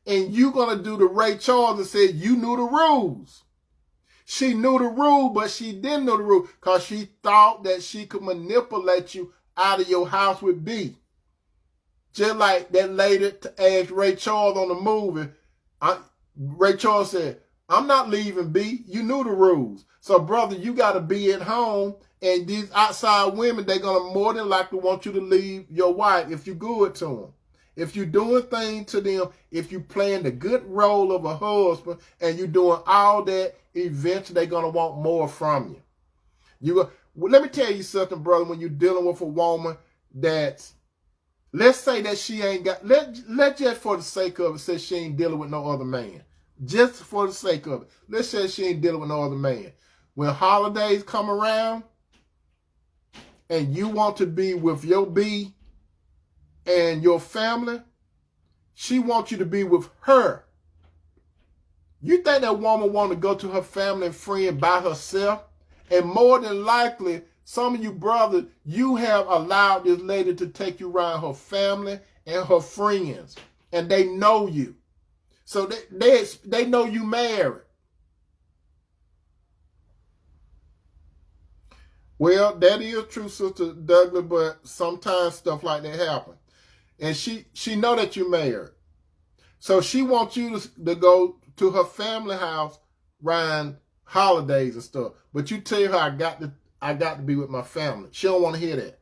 And you're going to do the Ray Charles and say, you knew the rules. She knew the rule, but she didn't know the rule because she thought that she could manipulate you out of your house with B. Just like that lady asked Ray Charles on the movie. Ray Charles said, I'm not leaving B. You knew the rules. So, brother, you got to be at home. And these outside women, they're going to more than likely want you to leave your wife if you're good to them. If you're doing things to them, if you're playing the good role of a husband and you're doing all that, eventually they're going to want more from you. Let me tell you something, brother, when you're dealing with a woman that's, let's say that she ain't got, let just for the sake of it, say she ain't dealing with no other man. Just for the sake of it. Let's say she ain't dealing with no other man. When holidays come around and you want to be with your B and your family, she wants you to be with her. You think that woman want to go to her family and friend by herself? And more than likely, some of you brothers, you have allowed this lady to take you around her family and her friends. And they know you. So they know you married. Well, that is true, Sister Douglas, but sometimes stuff like that happen. And she know that you're married. So she wants you to go to her family house around holidays and stuff. But you tell her I got to be with my family. She don't want to hear that.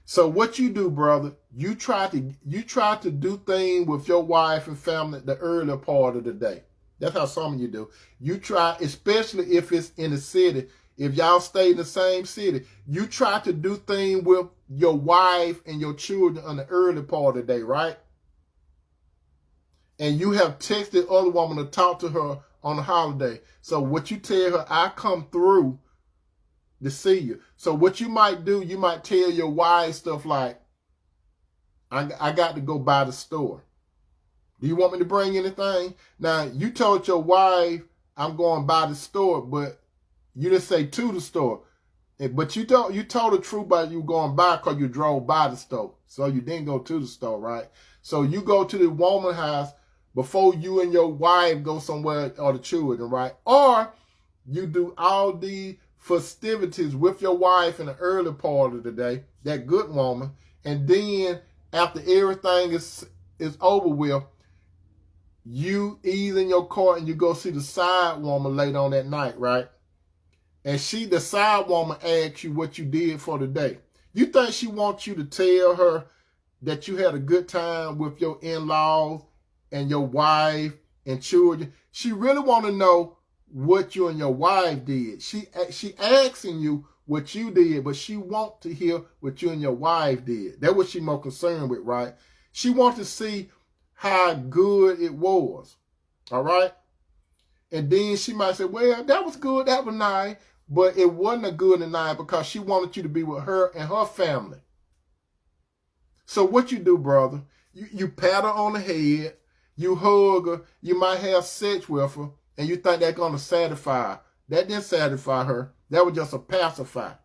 So what you do, brother, you try to do things with your wife and family the earlier part of the day. That's how some of you do. You try, especially if it's in the city, if y'all stay in the same city, you try to do things with your wife and your children on the early part of the day, right? And you have texted the other woman to talk to her on the holiday. So what you tell her, I come through to see you. So what you might do, you might tell your wife stuff like, I got to go by the store. Do you want me to bring anything? Now, you told your wife, I'm going by the store, but you didn't say to the store. But you told the truth about you going by because you drove by the store. So you didn't go to the store, right? So you go to the woman's house before you and your wife go somewhere or the children, right? Or you do all these festivities with your wife in the early part of the day, that good woman, and then after everything is over with, you ease in your car and you go see the side woman later on that night, right? And the side woman asks you what you did for the day. You think she wants you to tell her that you had a good time with your in-laws and your wife and children? She really want to know what you and your wife did. She asking you what you did, but she want to hear what you and your wife did. That's what she more concerned with, right? She wants to see how good it was, all right? And then she might say, well, that was good, that was nice, but it wasn't a good and nice because she wanted you to be with her and her family. So what you do, brother, you pat her on the head, you hug her, you might have sex with her, and you think that's going to satisfy her. That didn't satisfy her. That was just a pacifier.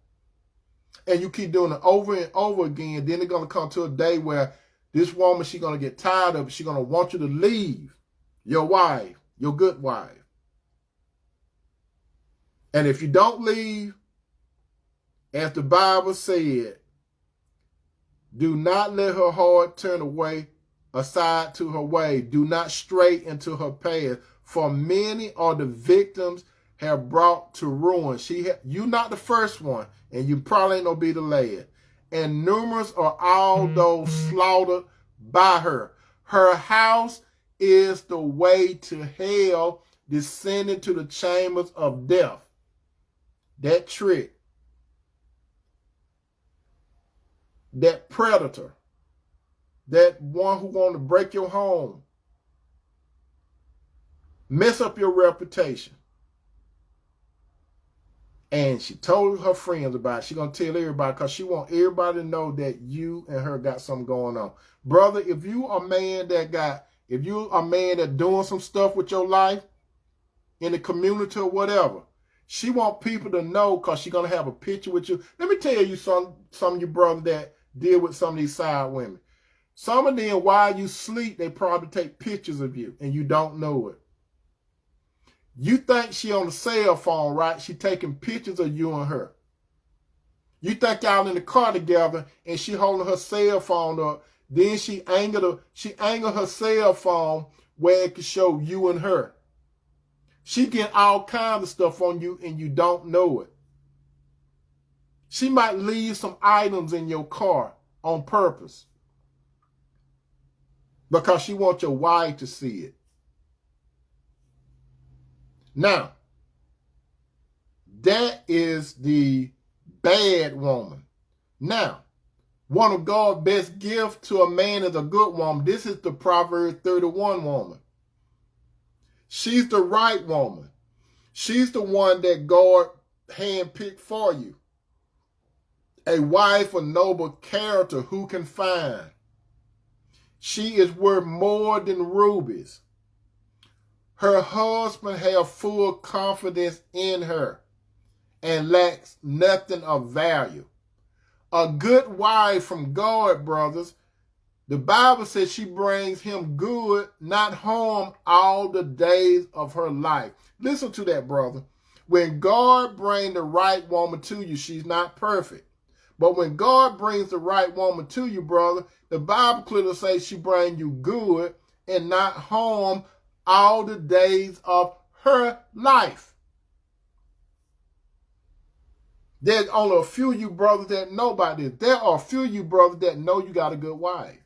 And you keep doing it over and over again, then it's going to come to a day where this woman, she's going to get tired of it. She's going to want you to leave your wife, your good wife. And if you don't leave, as the Bible said, do not let her heart turn away aside to her way. Do not stray into her path. For many are the victims have brought to ruin. You're not the first one, and you probably ain't gonna be the last. And numerous are all those slaughtered by her. Her house is the way to hell, descending to the chambers of death. That trick, that predator, that one who want to break your home, mess up your reputation. And she told her friends about it. She's going to tell everybody because she wants everybody to know that you and her got something going on. Brother, if you are a man that doing some stuff with your life in the community or whatever, she want people to know because she's going to have a picture with you. Let me tell you some of you brothers that deal with some of these side women. Some of them, while you sleep, they probably take pictures of you and you don't know it. You think she on the cell phone, right? She taking pictures of you and her. You think y'all in the car together and she holding her cell phone up. Then she angled her cell phone where it could show you and her. She get all kinds of stuff on you and you don't know it. She might leave some items in your car on purpose because she wants your wife to see it. Now, that is the bad woman. Now, one of God's best gifts to a man is a good woman. This is the Proverbs 31 woman. She's the right woman. She's the one that God handpicked for you. A wife of noble character who can find. She is worth more than rubies. Her husband has full confidence in her and lacks nothing of value. A good wife from God, brothers, the Bible says she brings him good, not harm, all the days of her life. Listen to that, brother. When God brings the right woman to you, she's not perfect. But when God brings the right woman to you, brother, the Bible clearly says she brings you good and not harm all the days of her life. There's only a few of you brothers that know about this. There are a few of you brothers that know you got a good wife.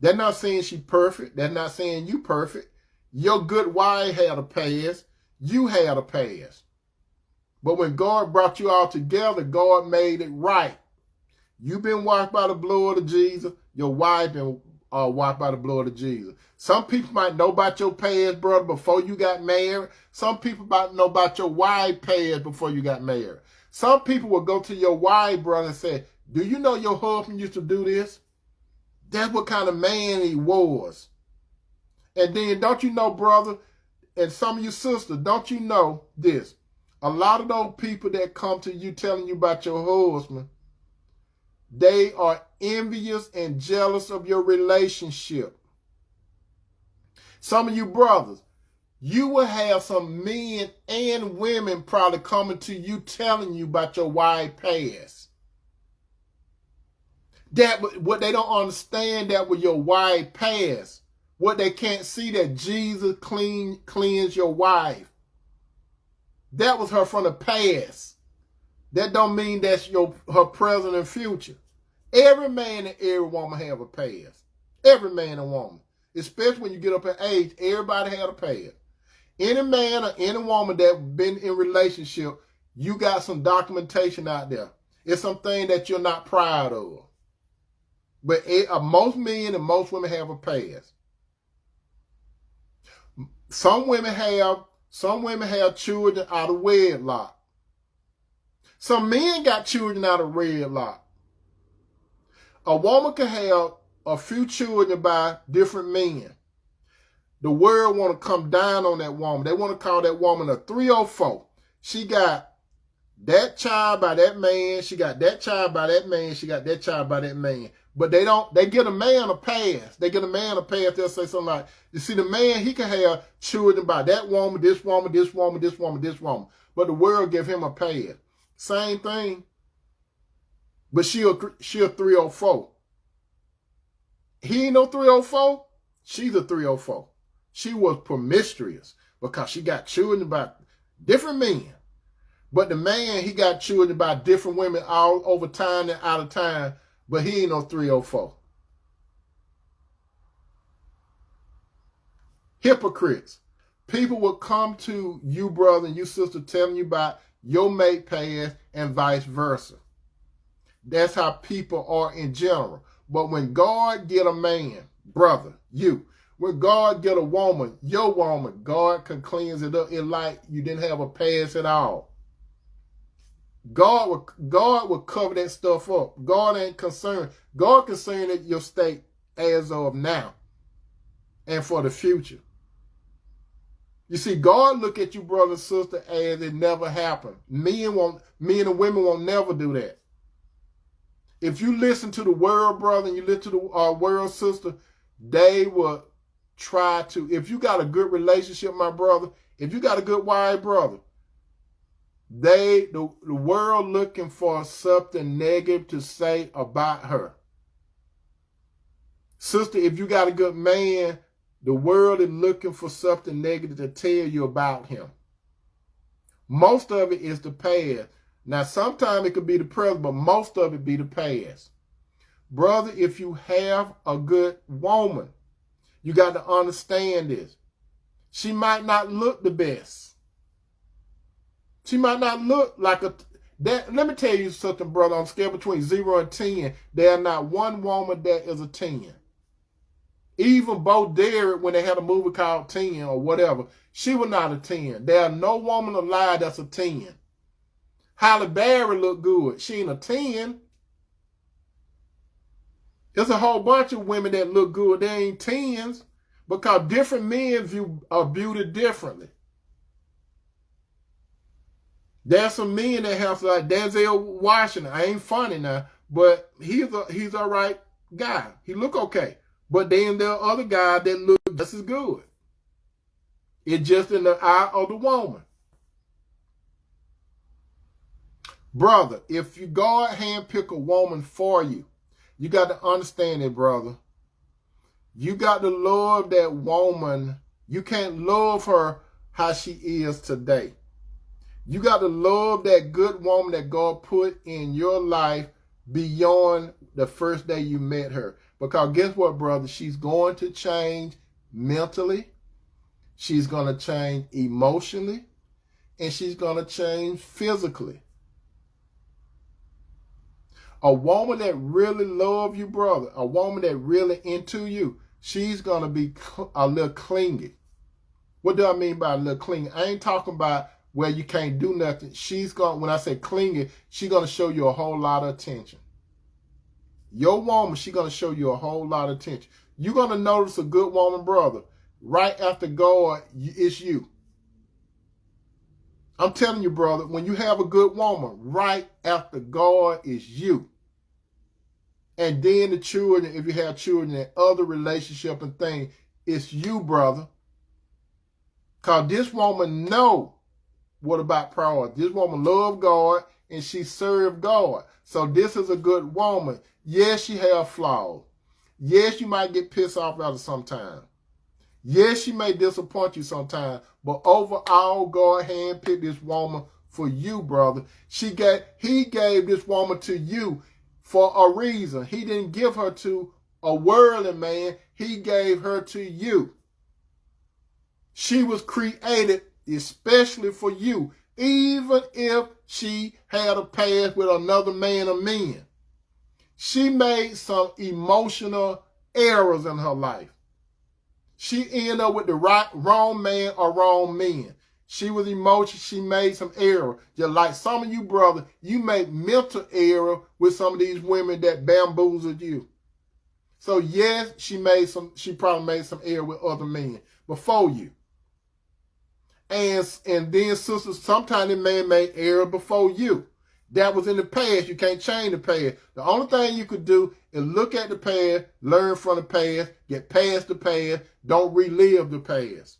They're not saying she's perfect. They're not saying you perfect. Your good wife had a past. You had a past. But when God brought you all together, God made it right. You've been washed by the blood of Jesus. Your wife been washed by the blood of Jesus. Some people might know about your past, brother, before you got married. Some people might know about your wife past before you got married. Some people will go to your wife, brother, and say, do you know your husband used to do this? That's what kind of man he was. And then don't you know, brother, and some of you sisters, don't you know this? A lot of those people that come to you telling you about your husband, they are envious and jealous of your relationship. Some of you brothers, you will have some men and women probably coming to you telling you about your wife past. That what they don't understand that with your wife past, what they can't see that Jesus cleansed your wife. That was her from the past. That don't mean that's her present and future. Every man and every woman have a past. Every man and woman. Especially when you get up in age, everybody had a past. Any man or any woman that been in relationship, you got some documentation out there. It's something that you're not proud of. But most men and most women have a past. Some women have children out of wedlock. Some men got children out of wedlock. A woman can have a few children by different men. The world want to come down on that woman. They want to call that woman a 304. She got that child by that man. She got that child by that man. She got that child by that man. But they get a man a pass. They get a man a pass. They'll say something like, you see, the man, he can have children by that woman, this woman, this woman, this woman, this woman. But the world give him a pass. Same thing. But she a 304. He ain't no 304. She's a 304. She was promiscuous because she got children by different men. But the man, he got children by different women all over time and out of time. But he ain't no 304. Hypocrites. People will come to you, brother, and you, sister, telling you about your mate past and vice versa. That's how people are in general. But when God get a man, brother, you, when God get a woman, your woman, God can cleanse it up. It's like you didn't have a past at all. God will cover that stuff up. God ain't concerned. God concerned at your state as of now and for the future. You see, God look at you, brother and sister, as it never happened. Men and women won't never do that. If you listen to the world, brother, and you listen to the world, sister, they will try to. If you got a good relationship, my brother, if you got a good wife, brother, the world looking for something negative to say about her. Sister, if you got a good man, the world is looking for something negative to tell you about him. Most of it is the past. Now, sometimes it could be the present, but most of it be the past. Brother, if you have a good woman, you got to understand this. She might not look the best. She might not look like let me tell you something, brother. On a scale between 0 and 10, there's not one woman that is a 10. Even Bo Derek, when they had a movie called 10 or whatever, she was not a 10. There's no woman alive that's a 10. Halle Berry looked good. She ain't a 10. There's a whole bunch of women that look good. They ain't 10s because different men view beauty differently. There's some men that have like Denzel Washington. I ain't funny now, but he's all right guy. He look okay. But then there are other guys that look just as good. It's just in the eye of the woman. Brother, if you God handpick a woman for you, you got to understand it, brother. You got to love that woman. You can't love her how she is today. You got to love that good woman that God put in your life beyond the first day you met her. Because guess what, brother? She's going to change mentally. She's going to change emotionally. And she's going to change physically. A woman that really loves you, brother, a woman that really into you, she's going to be a little clingy. What do I mean by a little clingy? I ain't talking about where you can't do nothing. She's going, when I say clingy, she's going to show you a whole lot of attention. Your woman, she's going to show you a whole lot of attention. You're going to notice a good woman, brother, right after God, it's you. I'm telling you, brother, when you have a good woman, right after God is you. And then the children, if you have children and other relationship and things, it's you, brother. Because this woman know what about priority. This woman love God and she served God. So this is a good woman. Yes, she have flaws. Yes, you might get pissed off at her sometimes. Yes, she may disappoint you sometimes. But overall, God handpicked this woman for you, brother. He gave this woman to you for a reason. He didn't give her to a worldly man. He gave her to you. She was created especially for you, even if she had a past with another man or men. She made some emotional errors in her life. She ended up with the wrong man or wrong men. She was emotional. She made some error. Just like some of you, brother, you make mental error with some of these women that bamboozled you. So yes, she probably made some error with other men. before you. And then, sisters, sometimes it may make error before you. That was in the past. You can't change the past. The only thing you could do is look at the past, learn from the past, get past the past, don't relive the past.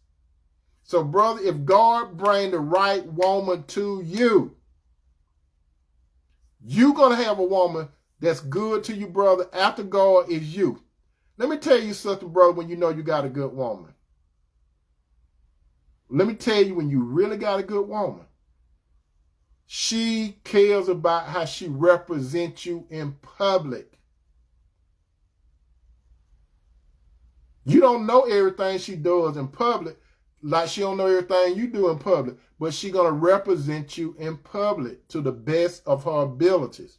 So, brother, if God bring the right woman to you, you're going to have a woman that's good to you, brother, after God is you. Let me tell you something, brother, when you know you got a good woman. Let me tell you when you really got a good woman. She cares about how she represents you in public. You don't know everything she does in public, like she don't know everything you do in public, but she going to represent you in public to the best of her abilities.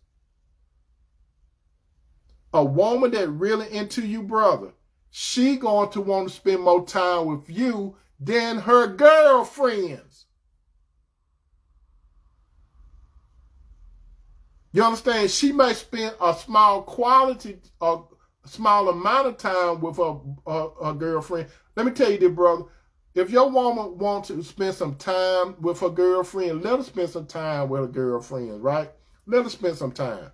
A woman that really into you, brother, she going to want to spend more time with you than her girlfriends. You understand? She may spend a small amount of time with her girlfriend. Let me tell you this, brother. If your woman wants to spend some time with her girlfriend, let her spend some time with her girlfriend, right? Let her spend some time.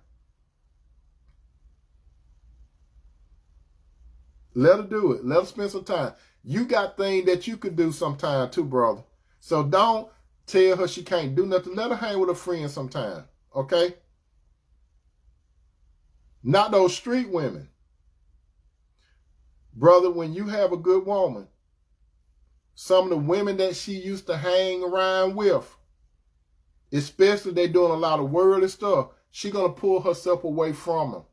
Let her do it. Let her spend some time. You got things that you could do sometime too, brother. So don't tell her she can't do nothing. Let her hang with her friends sometime, okay? Not those street women. Brother, when you have a good woman, some of the women that she used to hang around with, especially they doing a lot of worldly stuff, she going to pull herself away from them.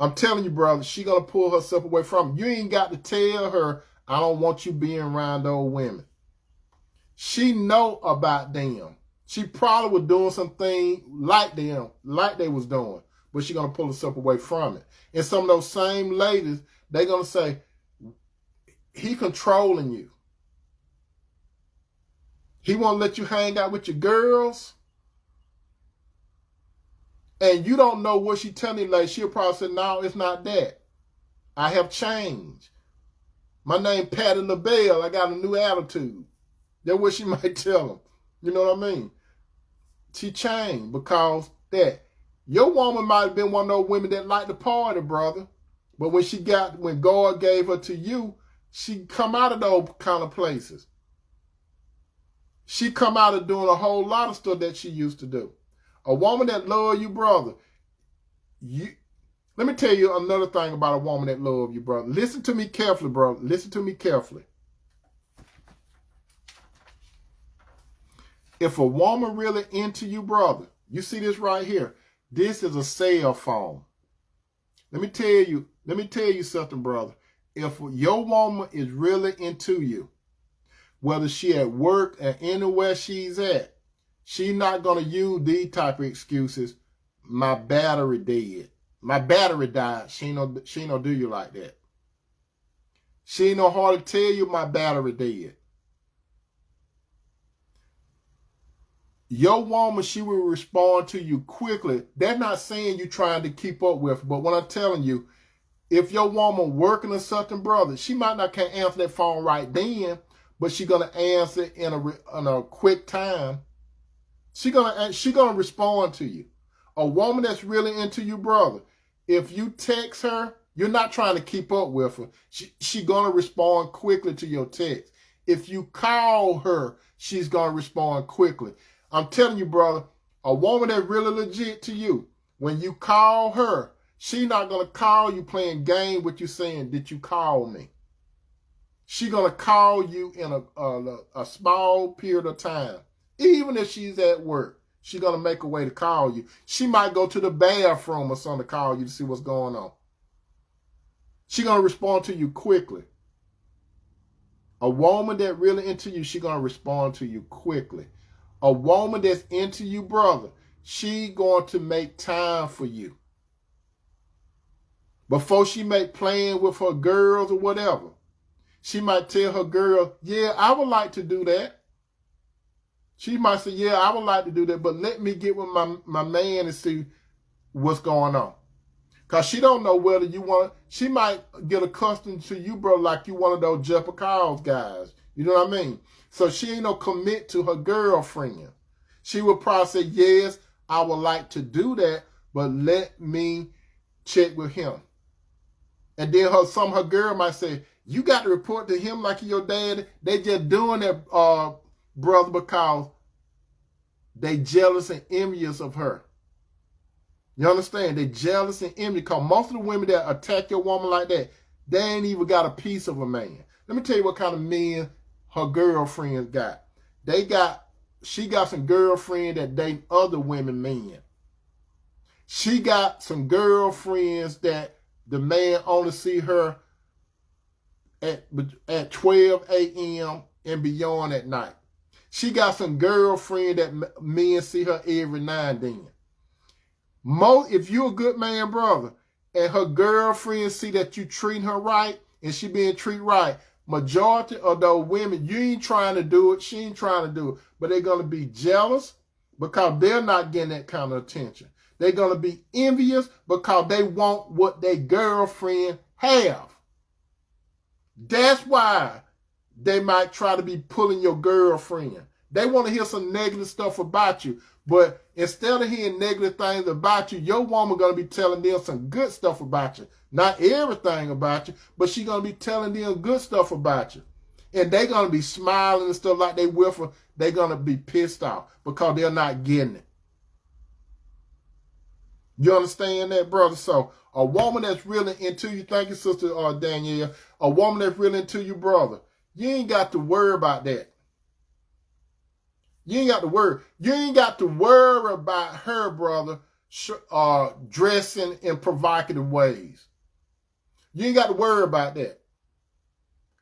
I'm telling you, brother, she going to pull herself away from them. You ain't got to tell her, I don't want you being around those women. She know about them. She probably was doing something like them, like they was doing, but she going to pull herself away from it. And some of those same ladies, they going to say, he controlling you. He won't let you hang out with your girls. And you don't know what she telling you. Like, she'll probably say, no, it's not that. I have changed. My name Patty LaBelle. I got a new attitude. That's what she might tell him. You know what I mean? She changed because that. Your woman might have been one of those women that like to party, brother. But when God gave her to you, she come out of those kind of places. She come out of doing a whole lot of stuff that she used to do. A woman that love you, brother. Let me tell you another thing about a woman that love you, brother. Listen to me carefully, brother. Listen to me carefully. If a woman really into you, brother, you see this right here. This is a cell phone. Let me tell you something, brother. If your woman is really into you, whether she at work or anywhere she's at, she's not going to use these type of excuses. My battery dead. My battery died. She ain't no do you like that. She ain't no hard to tell you my battery dead. Your woman, she will respond to you quickly. That's not saying you trying to keep up with her, but what I'm telling you, if your woman working or something, brother, she might not can't answer that phone right then, but she gonna answer in a quick time. She gonna respond to you. A woman that's really into you, brother, if you text her, you're not trying to keep up with her. She gonna respond quickly to your text. If you call her, she's gonna respond quickly. I'm telling you, brother, a woman that's really legit to you, when you call her, she's not going to call you playing game with you saying, did you call me? She's going to call you in a small period of time. Even if she's at work, she's going to make a way to call you. She might go to the bathroom or something to call you to see what's going on. She's going to respond to you quickly. A woman that really into you, she's going to respond to you quickly. A woman that's into you, brother, she going to make time for you. Before she make plans with her girls or whatever, she might tell her girl, yeah, I would like to do that. She might say, yeah, I would like to do that, but let me get with my man and see what's going on. Because she don't know whether you want to, she might get accustomed to you, bro, like you one of those Jepper Calls guys. You know what I mean? So she ain't no commit to her girlfriend. She would probably say, yes, I would like to do that, but let me check with him. And then some of her girl might say, you got to report to him like your daddy. They just doing that, brother, because they jealous and envious of her. You understand? They jealous and envious because most of the women that attack your woman like that, they ain't even got a piece of a man. Let me tell you what kind of men her girlfriends got. She got some girlfriend that date other women men. She got some girlfriends that the man only see her at 12 a.m. and beyond at night. She got some girlfriend that men see her every now and then. If you're a good man, brother, and her girlfriend see that you treating her right and she being treated right, majority of those women, you ain't trying to do it, she ain't trying to do it, but they're going to be jealous because they're not getting that kind of attention. They're going to be envious because they want what their girlfriend have. That's why they might try to be pulling your girlfriend. They want to hear some negative stuff about you. But instead of hearing negative things about you, your woman going to be telling them some good stuff about you. Not everything about you, but she's going to be telling them good stuff about you. And they're going to be smiling and stuff like they will for. They're going to be pissed off because they're not getting it. You understand that, brother? So a woman that's really into you, thank you, Sister Danielle, a woman that's really into you, brother, you ain't got to worry about that. You ain't got to worry. You ain't got to worry about her, brother, dressing in provocative ways. You ain't got to worry about that.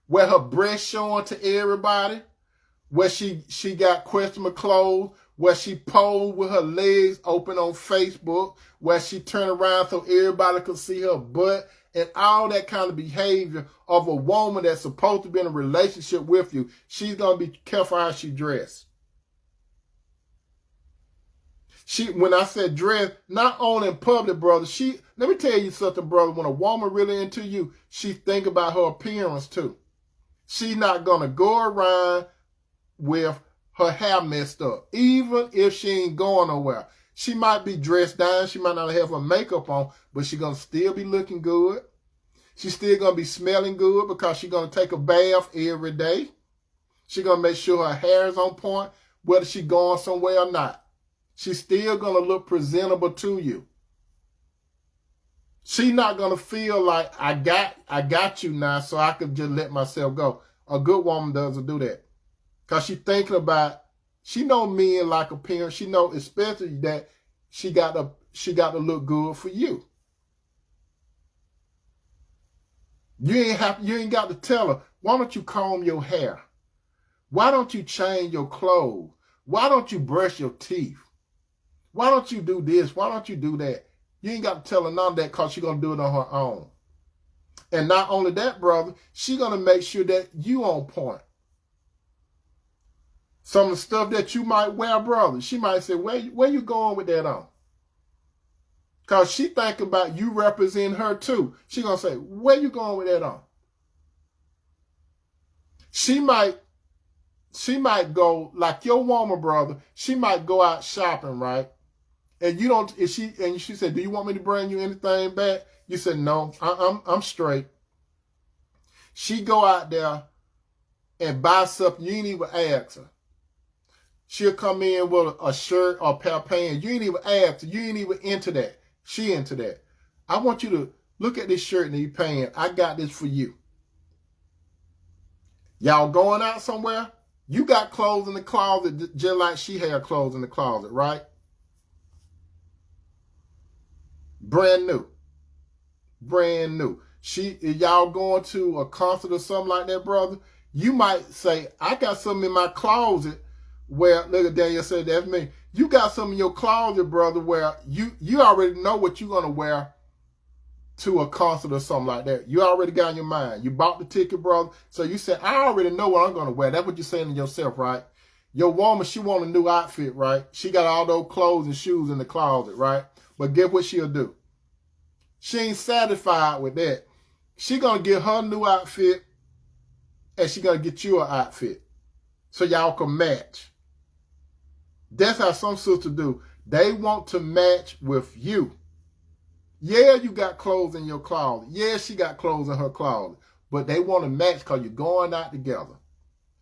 Where her breasts showing to everybody, where she got questionable clothes, where she posed with her legs open on Facebook, where she turned around so everybody could see her butt, and all that kind of behavior of a woman that's supposed to be in a relationship with you. She's going to be careful how she dress. When I said dress, not only in public, brother, let me tell you something, brother, when a woman really into you, she think about her appearance too. She's not going to go around with her hair messed up, even if she ain't going nowhere. She might be dressed down, she might not have her makeup on, but she's going to still be looking good. She's still going to be smelling good because she's going to take a bath every day. She's going to make sure her hair is on point, whether she's going somewhere or not. She's still going to look presentable to you. She's not going to feel like I got you now, so I could just let myself go. A good woman doesn't do that. Because she's thinking about, she know men like appearance. She know especially that she got to look good for you. You ain't got to tell her, why don't you comb your hair? Why don't you change your clothes? Why don't you brush your teeth? Why don't you do this? Why don't you do that? You ain't got to tell her none of that because she's going to do it on her own. And not only that, brother, she's going to make sure that you on point. Some of the stuff that you might wear, brother, she might say, where you going with that on? Because she think about you represent her too. She going to say, where you going with that on? She might go, like your woman, brother, she might go out shopping, right? And she said, do you want me to bring you anything back? You said, no, I'm straight. She go out there and buy something you ain't even ask her. She'll come in with a shirt or a pair of pants. You ain't even ask her. You ain't even into that. She into that. I want you to look at this shirt and these pants. I got this for you. Y'all going out somewhere? You got clothes in the closet just like she had clothes in the closet, right? Brand new. Brand new. Y'all going to a concert or something like that, brother? You might say, I got something in my closet where, look at Daniel said, that's me. You got something in your closet, brother, where you already know what you're going to wear to a concert or something like that. You already got in your mind. You bought the ticket, brother. So you said, I already know what I'm going to wear. That's what you're saying to yourself, right? Your woman, she want a new outfit, right? She got all those clothes and shoes in the closet, right? But guess what she'll do? She ain't satisfied with that. She gonna get her new outfit and she gonna get you an outfit so y'all can match. That's how some sisters do. They want to match with you. Yeah, you got clothes in your closet. Yeah, she got clothes in her closet. But they want to match because you're going out together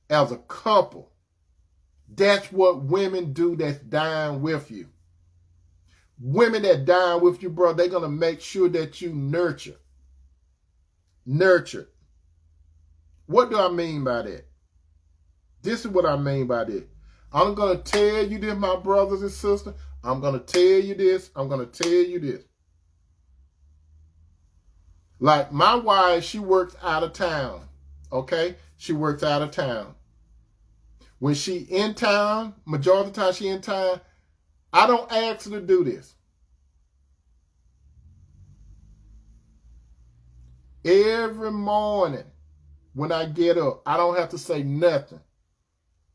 as a couple. That's what women do that's dying with you. Women that dine with you, bro, they're going to make sure that you nurture. Nurture. What do I mean by that? This is what I mean by this. I'm going to tell you this, my brothers and sisters. I'm going to tell you this. I'm going to tell you this. Like my wife, she works out of town. Okay? She works out of town. When she in town, majority of the time she in town, I don't ask her to do this. Every morning when I get up, I don't have to say nothing.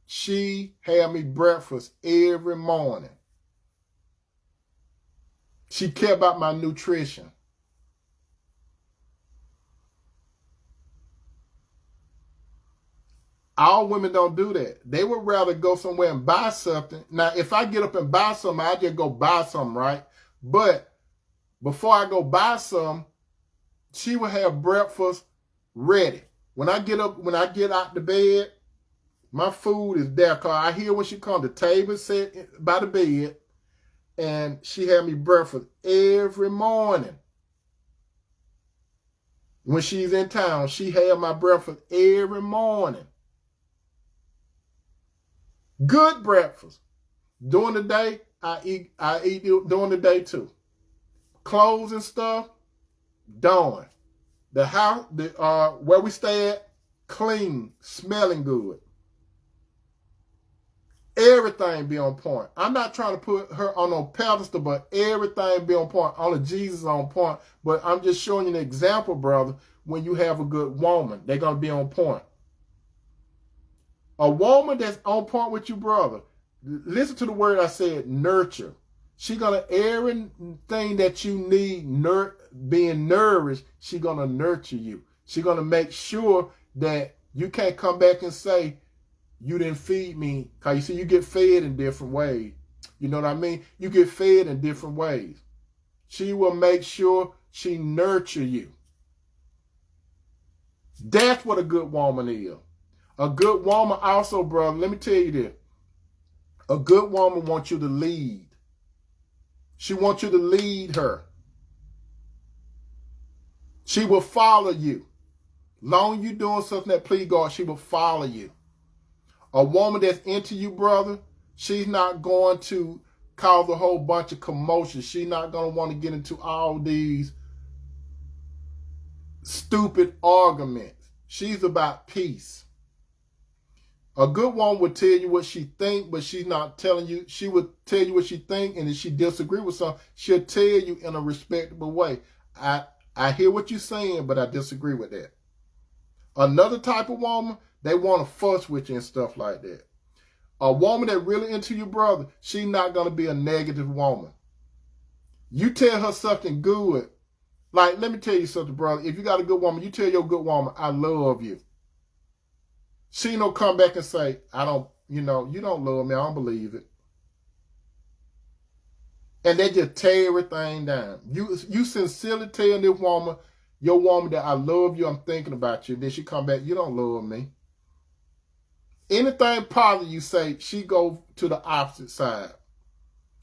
She had me breakfast every morning. She cared about my nutrition. All women don't do that. They would rather go somewhere and buy something. Now, if I get up and buy something, I just go buy something, right? But before I go buy some, she will have breakfast ready. When I get up, when I get out the bed, my food is there. Cause I hear when she comes, the table set by the bed, and she had me breakfast every morning. When she's in town, she had my breakfast every morning. Good breakfast. During the day, I eat during the day too. Clothes and stuff, done. The house, where we stay at, clean, smelling good. Everything be on point. I'm not trying to put her on no pedestal, but everything be on point. Only Jesus on point. But I'm just showing you an example, brother. When you have a good woman, they're going to be on point. A woman that's on point with you, brother, listen to the word I said, nurture. She going to, everything that you need being nourished, she going to nurture you. She going to make sure that you can't come back and say, you didn't feed me. Because you see, you get fed in different ways. You know what I mean? You get fed in different ways. She will make sure she nurture you. That's what a good woman is. A good woman also, brother, let me tell you this. A good woman wants you to lead. She wants you to lead her. She will follow you. Long you doing something that please God, she will follow you. A woman that's into you, brother, she's not going to cause a whole bunch of commotion. She's not going to want to get into all these stupid arguments. She's about peace. A good woman would tell you what she think, but she's not telling you. She would tell you what she think, and if she disagree with something, she'll tell you in a respectable way. I hear what you're saying, but I disagree with that. Another type of woman, they want to fuss with you and stuff like that. A woman that really into your brother, she's not going to be a negative woman. You tell her something good. Like, let me tell you something, brother. If you got a good woman, you tell your good woman, I love you. She don't come back and say, I don't, you don't love me. I don't believe it. And they just tear everything down. You sincerely tell this woman, your woman, that I love you, I'm thinking about you. Then she come back, you don't love me. Anything positive you say, she go to the opposite side.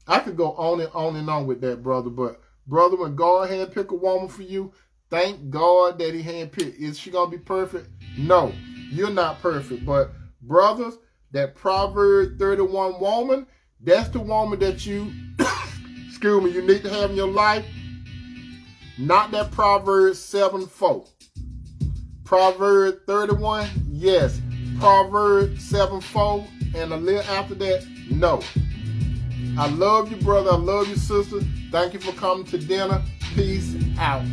I could go on and on with that, brother. But, brother, when God handpicked a woman for you, thank God that he handpicked. Is she going to be perfect? No, you're not perfect. But, brothers, that Proverbs 31 woman, that's the woman that you, excuse me, you need to have in your life. Not that Proverbs 7:4. Proverbs 31, yes. Proverbs 7:4 and a little after that, no. I love you, brother. I love you, sister. Thank you for coming to dinner. Peace out.